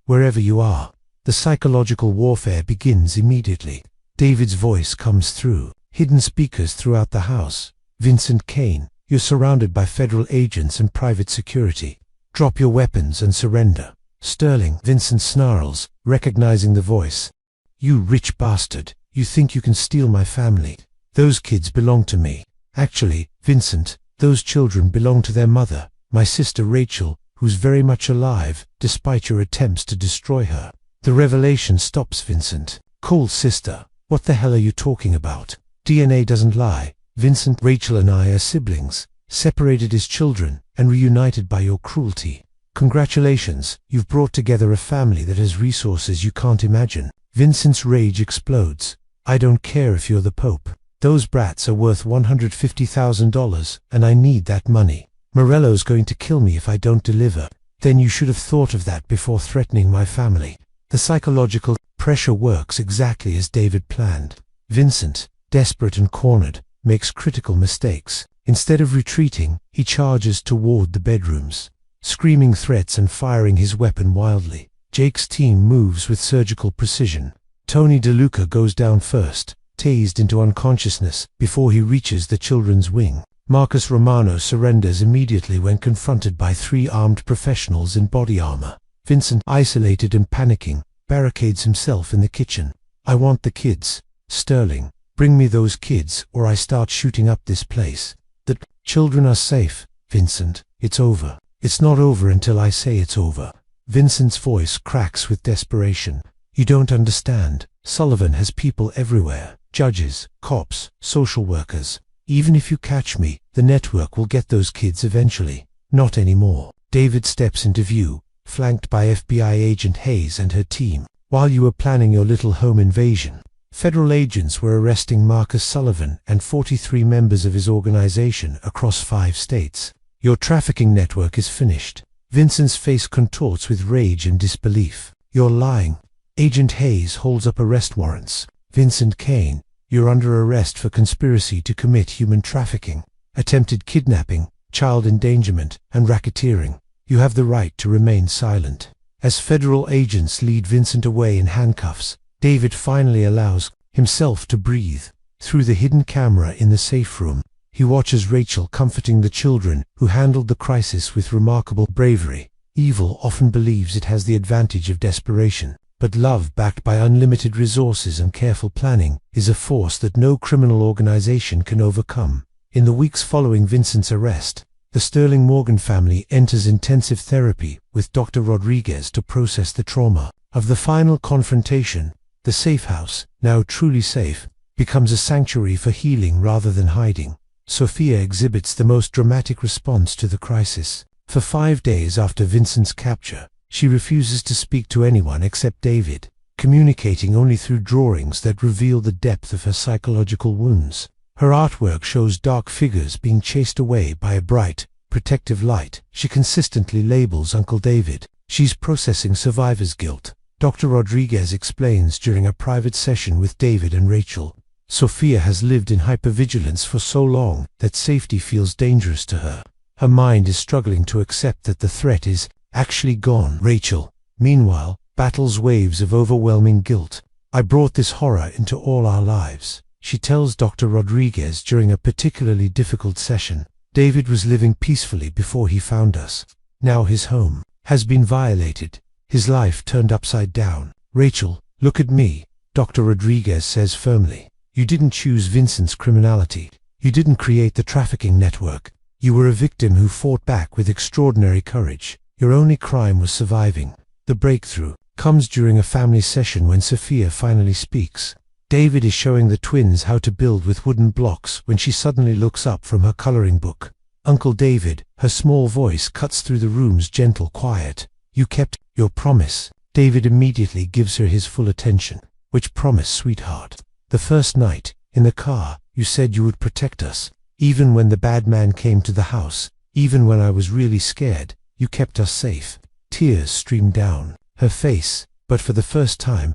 wherever you are. The psychological warfare begins immediately. David's voice comes through, hidden speakers throughout the house. Vincent Kane, you're surrounded by federal agents and private security. Drop your weapons and surrender. Sterling, Vincent snarls, recognizing the voice. You rich bastard, you think you can steal my family? Those kids belong to me. Actually, Vincent, those children belong to their mother, my sister Rachel, who's very much alive, despite your attempts to destroy her. The revelation stops Vincent. Cole's sister, what the hell are you talking about? DNA doesn't lie. Vincent, Rachel and I are siblings, separated as children and reunited by your cruelty. Congratulations, you've brought together a family that has resources you can't imagine. Vincent's rage explodes. I don't care if you're the Pope. Those brats are worth $150,000 and I need that money. Morello's going to kill me if I don't deliver. Then you should have thought of that before threatening my family. The psychological pressure works exactly as David planned. Vincent, desperate and cornered, makes critical mistakes. Instead of retreating, he charges toward the bedrooms, screaming threats and firing his weapon wildly. Jake's team moves with surgical precision. Tony DeLuca goes down first, tased into unconsciousness before he reaches the children's wing. Marcus Romano surrenders immediately when confronted by 3 armed professionals in body armor. Vincent, isolated and panicking, barricades himself in the kitchen. I want the kids. Sterling, bring me those kids or I start shooting up this place. The children are safe. Vincent, it's over. It's not over until I say it's over. Vincent's voice cracks with desperation. You don't understand. Sullivan has people everywhere. Judges, cops, social workers. Even if you catch me, the network will get those kids eventually. Not anymore. David steps into view, flanked by FBI agent Hayes and her team. While you were planning your little home invasion, federal agents were arresting Marcus Sullivan and 43 members of his organization across 5 states. Your trafficking network is finished. Vincent's face contorts with rage and disbelief. You're lying. Agent Hayes holds up arrest warrants. Vincent Kane, you're under arrest for conspiracy to commit human trafficking, attempted kidnapping, child endangerment, and racketeering. You have the right to remain silent. As federal agents lead Vincent away in handcuffs, David finally allows himself to breathe. Through the hidden camera in the safe room, he watches Rachel comforting the children who handled the crisis with remarkable bravery. Evil often believes it has the advantage of desperation, but love backed by unlimited resources and careful planning is a force that no criminal organization can overcome. In the weeks following Vincent's arrest, the Sterling Morgan family enters intensive therapy with Dr. Rodriguez to process the trauma of the final confrontation. The safe house, now truly safe, becomes a sanctuary for healing rather than hiding. Sophia exhibits the most dramatic response to the crisis. For 5 days after Vincent's capture, she refuses to speak to anyone except David, communicating only through drawings that reveal the depth of her psychological wounds. Her artwork shows dark figures being chased away by a bright, protective light. She consistently labels Uncle David. She's processing survivor's guilt. Dr. Rodriguez explains during a private session with David and Rachel. Sophia has lived in hypervigilance for so long that safety feels dangerous to her. Her mind is struggling to accept that the threat is actually gone. Rachel, meanwhile, battles waves of overwhelming guilt. I brought this horror into all our lives, she tells Dr. Rodriguez during a particularly difficult session. David was living peacefully before he found us. Now his home has been violated, his life turned upside down. Rachel, look at me, Dr. Rodriguez says firmly. You didn't choose Vincent's criminality. You didn't create the trafficking network. You were a victim who fought back with extraordinary courage. Your only crime was surviving. The breakthrough comes during a family session when Sophia finally speaks. David is showing the twins how to build with wooden blocks when she suddenly looks up from her coloring book. Uncle David, her small voice cuts through the room's gentle quiet. You kept your promise. David immediately gives her his full attention. Which promise, sweetheart? The first night, in the car, you said you would protect us. Even when the bad man came to the house, even when I was really scared, you kept us safe. Tears streamed down her face. but for the first time,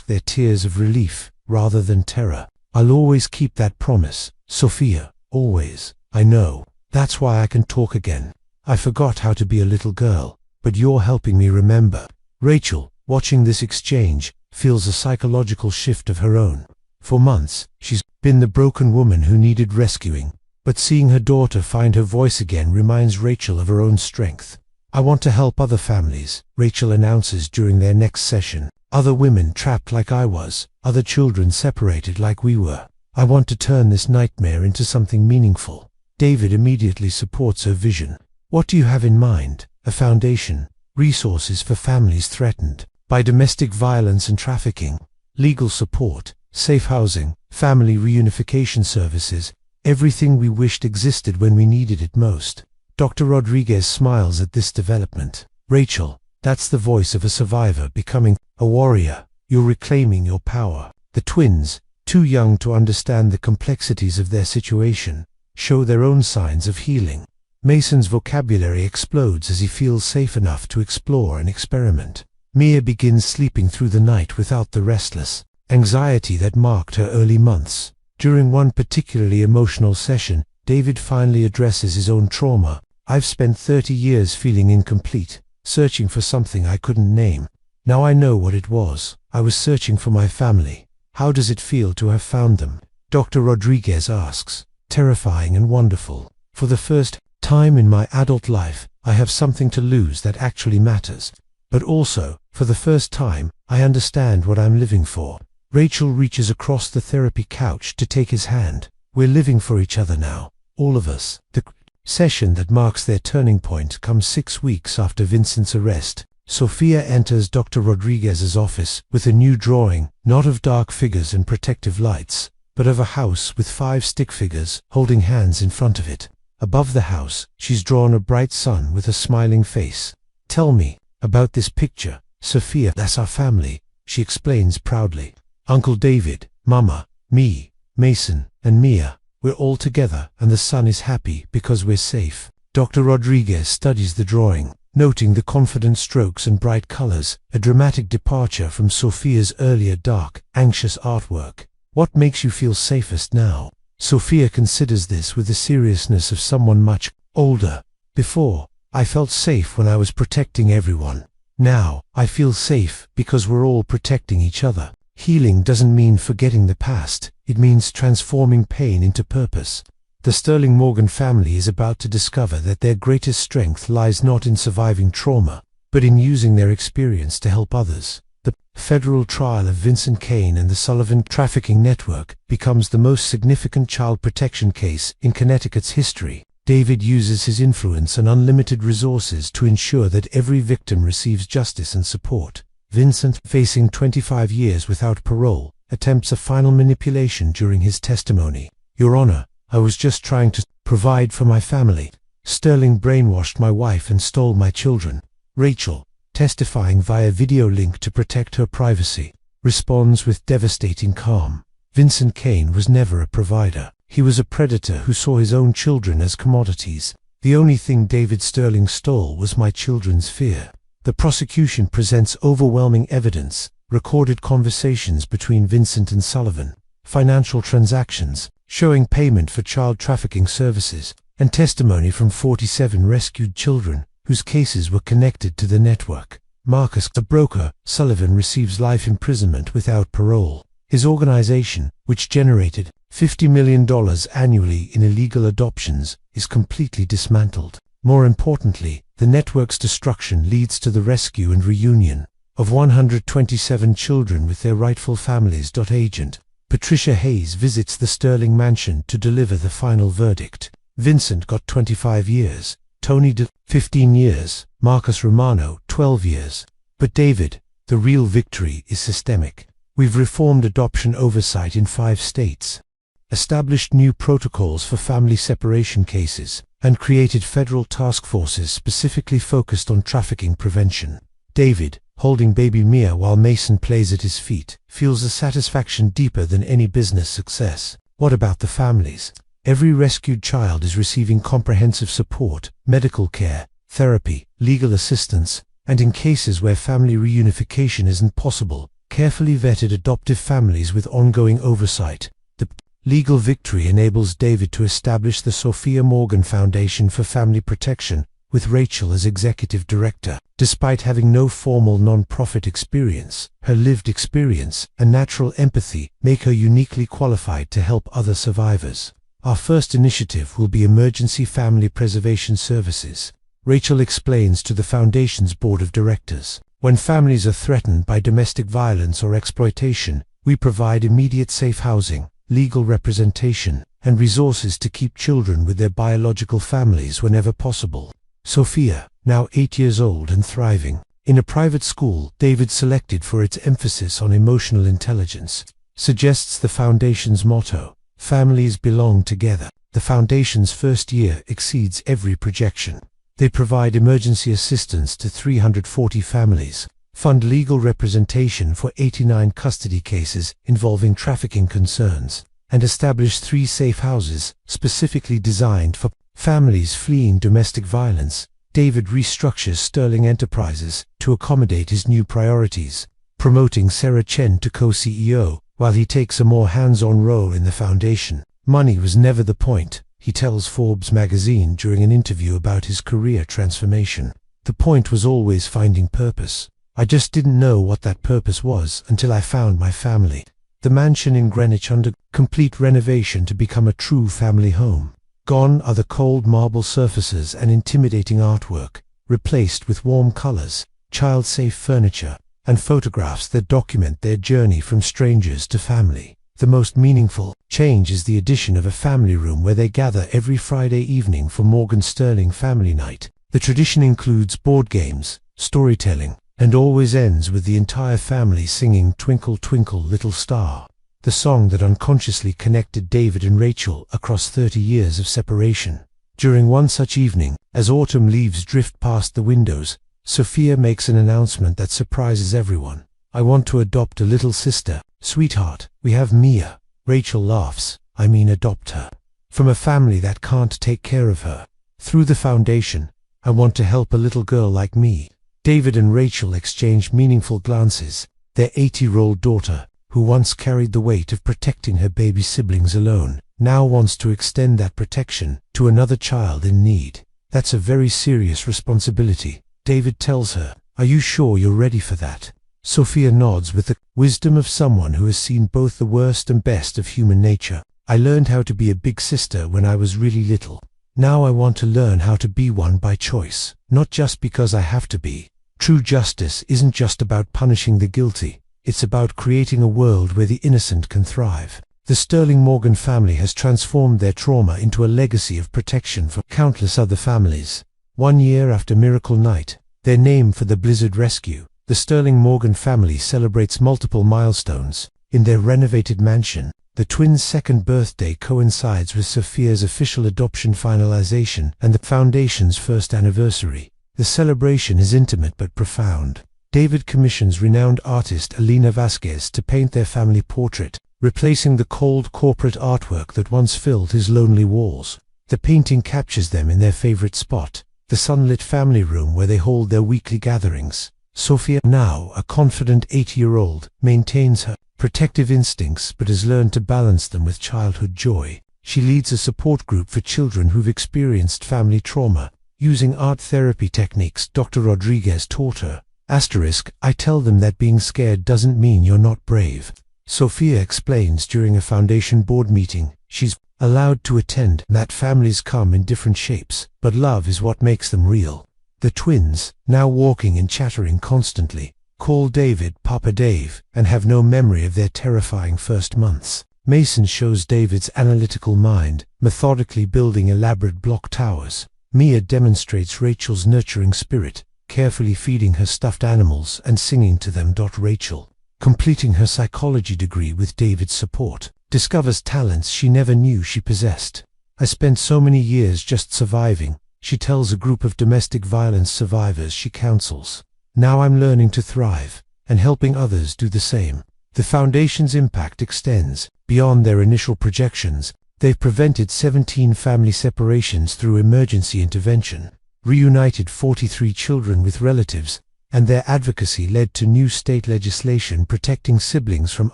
their tears of relief, rather than terror. I'll always keep that promise, Sophia, always. I know. That's why I can talk again. I forgot how to be a little girl, but you're helping me remember. Rachel, watching this exchange, feels a psychological shift of her own. For months, she's been the broken woman who needed rescuing, but seeing her daughter find her voice again reminds Rachel of her own strength. I want to help other families, Rachel announces during their next session. Other women trapped like I was, other children separated like we were. I want to turn this nightmare into something meaningful. David immediately supports her vision. What do you have in mind? A foundation, resources for families threatened by domestic violence and trafficking, legal support, safe housing, family reunification services, everything we wished existed when we needed it most. Dr. Rodriguez smiles at this development. Rachel, that's the voice of a survivor becoming a warrior. You're reclaiming your power. The twins, too young to understand the complexities of their situation, show their own signs of healing. Mason's vocabulary explodes as he feels safe enough to explore and experiment. Mia begins sleeping through the night without the restless anxiety that marked her early months. During one particularly emotional session, David finally addresses his own trauma. I've spent 30 years feeling incomplete, searching for something I couldn't name. Now I know what it was. I was searching for my family. How does it feel to have found them? Dr. Rodriguez asks. Terrifying and wonderful. For the first time in my adult life, I have something to lose that actually matters. But also, for the first time, I understand what I'm living for. Rachel reaches across the therapy couch to take his hand. We're living for each other now, all of us. The session that marks their turning point comes 6 weeks after Vincent's arrest. Sophia enters Dr. Rodriguez's office with a new drawing, not of dark figures and protective lights, but of a house with 5 stick figures holding hands in front of it. Above the house, she's drawn a bright sun with a smiling face. Tell me about this picture, Sophia. That's our family, she explains proudly. Uncle David, Mama, me, Mason, and Mia. We're all together, and the sun is happy because we're safe. Dr. Rodriguez studies the drawing, noting the confident strokes and bright colors, a dramatic departure from Sophia's earlier dark, anxious artwork. What makes you feel safest now? Sophia considers this with the seriousness of someone much older. Before, I felt safe when I was protecting everyone. Now, I feel safe because we're all protecting each other. Healing doesn't mean forgetting the past, it means transforming pain into purpose. The Sterling Morgan family is about to discover that their greatest strength lies not in surviving trauma, but in using their experience to help others. The federal trial of Vincent Kane and the Sullivan trafficking network becomes the most significant child protection case in Connecticut's history. David uses his influence and unlimited resources to ensure that every victim receives justice and support. Vincent, facing 25 years without parole, attempts a final manipulation during his testimony. Your Honor, I was just trying to provide for my family. Sterling brainwashed my wife and stole my children. Rachel, testifying via video link to protect her privacy, responds with devastating calm. Vincent Kane was never a provider. He was a predator who saw his own children as commodities. The only thing David Sterling stole was my children's fear. The prosecution presents overwhelming evidence, recorded conversations between Vincent and Sullivan, financial transactions, showing payment for child trafficking services, and testimony from 47 rescued children, whose cases were connected to the network. Marcus, the broker, Sullivan receives life imprisonment without parole. His organization, which generated $50 million annually in illegal adoptions, is completely dismantled. More importantly, the network's destruction leads to the rescue and reunion of 127 children with their rightful families. Agent Patricia Hayes visits the Sterling mansion to deliver the final verdict. Vincent got 25 years, Tony 15 years, Marcus Romano 12 years. But David, the real victory is systemic. We've reformed adoption oversight in 5 states, established new protocols for family separation cases, and created federal task forces specifically focused on trafficking prevention. David, holding baby Mia while Mason plays at his feet, feels a satisfaction deeper than any business success. What about the families? Every rescued child is receiving comprehensive support, medical care, therapy, legal assistance, And in cases where family reunification isn't possible, carefully vetted adoptive families with ongoing oversight. The legal victory enables David to establish the Sophia Morgan Foundation for Family Protection, with Rachel as executive director. Despite having no formal non-profit experience, her lived experience and natural empathy make her uniquely qualified to help other survivors. Our first initiative will be Emergency Family Preservation Services. Rachel explains to the Foundation's board of directors. When families are threatened by domestic violence or exploitation, we provide immediate safe housing, legal representation, and resources to keep children with their biological families whenever possible. Sophia, now 8 years old and thriving in a private school David selected for its emphasis on emotional intelligence, suggests the Foundation's motto, "Families belong together." The Foundation's first year exceeds every projection. They provide emergency assistance to 340 families, fund legal representation for 89 custody cases involving trafficking concerns, and establish 3 safe houses specifically designed for families fleeing domestic violence. David restructures Sterling Enterprises to accommodate his new priorities, promoting Sarah Chen to co-CEO, while he takes a more hands-on role in the Foundation. Money was never the point, he tells Forbes magazine during an interview about his career transformation. The point was always finding purpose. I just didn't know what that purpose was until I found my family. The mansion in Greenwich underwent complete renovation to become a true family home. Gone are the cold marble surfaces and intimidating artwork, replaced with warm colors, child-safe furniture, and photographs that document their journey from strangers to family. The most meaningful change is the addition of a family room where they gather every Friday evening for Morgan Sterling Family Night. The tradition includes board games, storytelling, and always ends with the entire family singing "Twinkle Twinkle Little Star," the song that unconsciously connected David and Rachel across 30 years of separation. During one such evening, as autumn leaves drift past the windows, Sophia makes an announcement that surprises everyone. "I want to adopt a little sister. Sweetheart, we have Mia." Rachel laughs. "I mean adopt her. From a family that can't take care of her. Through the Foundation, I want to help a little girl like me." David and Rachel exchange meaningful glances. Their 8-year-old daughter, who once carried the weight of protecting her baby siblings alone, now wants to extend that protection to another child in need. "That's a very serious responsibility," David tells her. "Are you sure you're ready for that?" Sophia nods with the wisdom of someone who has seen both the worst and best of human nature. "I learned how to be a big sister when I was really little. Now I want to learn how to be one by choice, not just because I have to be." True justice isn't just about punishing the guilty. It's about creating a world where the innocent can thrive. The Sterling Morgan family has transformed their trauma into a legacy of protection for countless other families. 1 year after Miracle Night, their name for the Blizzard rescue, the Sterling Morgan family celebrates multiple milestones. In their renovated mansion, the twins' second birthday coincides with Sophia's official adoption finalization and the Foundation's first anniversary. The celebration is intimate but profound. David commissions renowned artist Elena Vasquez to paint their family portrait, replacing the cold corporate artwork that once filled his lonely walls. The painting captures them in their favorite spot, the sunlit family room where they hold their weekly gatherings. Sophia, now a confident 8-year-old, maintains her protective instincts but has learned to balance them with childhood joy. She leads a support group for children who've experienced family trauma, using art therapy techniques Dr. Rodriguez taught her. "I tell them that being scared doesn't mean you're not brave." Sophia explains during a Foundation board meeting she's allowed to attend that families come in different shapes, but love is what makes them real. The twins, now walking and chattering constantly, call David Papa Dave and have no memory of their terrifying first months. Mason shows David's analytical mind, methodically building elaborate block towers. Mia demonstrates Rachel's nurturing spirit, carefully feeding her stuffed animals and singing to them. Rachel, completing her psychology degree with David's support, discovers talents she never knew she possessed. "I spent so many years just surviving," she tells a group of domestic violence survivors she counsels. "Now I'm learning to thrive, and helping others do the same." The Foundation's impact extends beyond their initial projections. They've prevented 17 family separations through emergency intervention, reunited 43 children with relatives, and their advocacy led to new state legislation protecting siblings from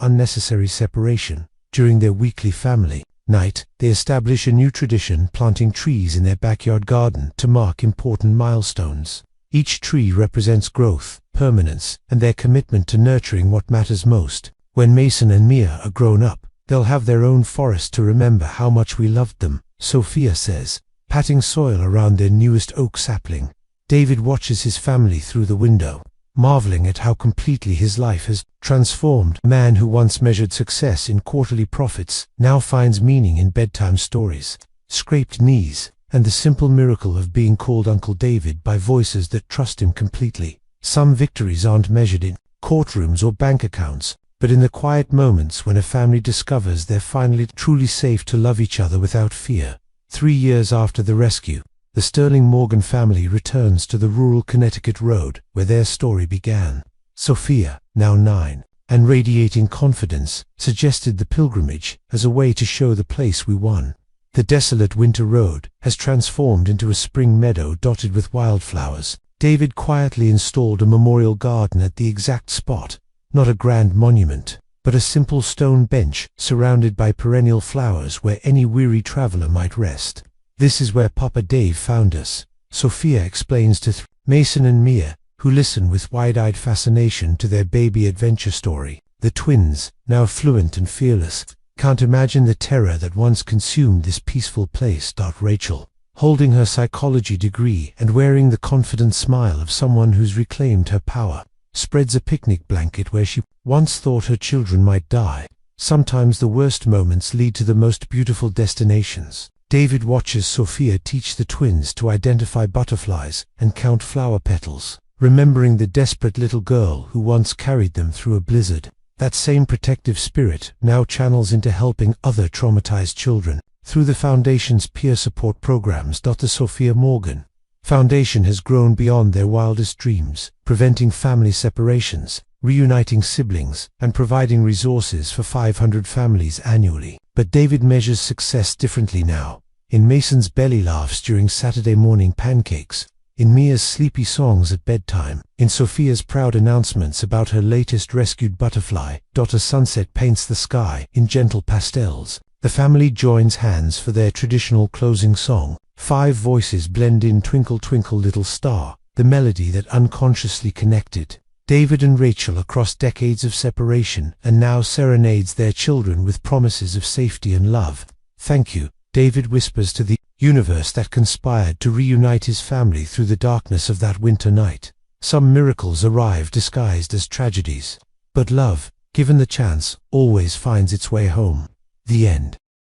unnecessary separation. During their weekly family night, they establish a new tradition, planting trees in their backyard garden to mark important milestones. Each tree represents growth, permanence, and their commitment to nurturing what matters most. When Mason and Mia are grown up, they'll have their own forest to remember how much we loved them, Sophia says, patting soil around their newest oak sapling. David watches his family through the window, marveling at how completely his life has transformed. A man who once measured success in quarterly profits now finds meaning in bedtime stories, scraped knees, and the simple miracle of being called Uncle David by voices that trust him completely. Some victories aren't measured in courtrooms or bank accounts, but in the quiet moments when a family discovers they're finally truly safe to love each other without fear. 3 years after the rescue, the Sterling Morgan family returns to the rural Connecticut road where their story began. Sophia, now 9, and radiating confidence, suggested the pilgrimage as a way to show the place we won. The desolate winter road has transformed into a spring meadow dotted with wildflowers. David quietly installed a memorial garden at the exact spot, not a grand monument, but a simple stone bench surrounded by perennial flowers where any weary traveler might rest. "This is where Papa Dave found us," Sophia explains to Mason and Mia, who listen with wide-eyed fascination to their baby adventure story. The twins, now fluent and fearless, can't imagine the terror that once consumed this peaceful place. Rachel, holding her psychology degree and wearing the confident smile of someone who's reclaimed her power, spreads a picnic blanket where she once thought her children might die. Sometimes the worst moments lead to the most beautiful destinations. David watches Sophia teach the twins to identify butterflies and count flower petals, remembering the desperate little girl who once carried them through a blizzard. That same protective spirit now channels into helping other traumatized children through the Foundation's peer support programs. The Sophia Morgan Foundation has grown beyond their wildest dreams, preventing family separations, reuniting siblings, and providing resources for 500 families annually. But David measures success differently now. In Mason's belly laughs during Saturday morning pancakes, in Mia's sleepy songs at bedtime, in Sophia's proud announcements about her latest rescued butterfly. A sunset paints the sky in gentle pastels. The family joins hands for their traditional closing song. 5 voices blend in Twinkle Twinkle Little Star, the melody that unconsciously connected David and Rachel across decades of separation, and now serenades their children with promises of safety and love. "Thank you," David whispers to the universe that conspired to reunite his family through the darkness of that winter night. Some miracles arrive disguised as tragedies, but love, given the chance, always finds its way home. The end.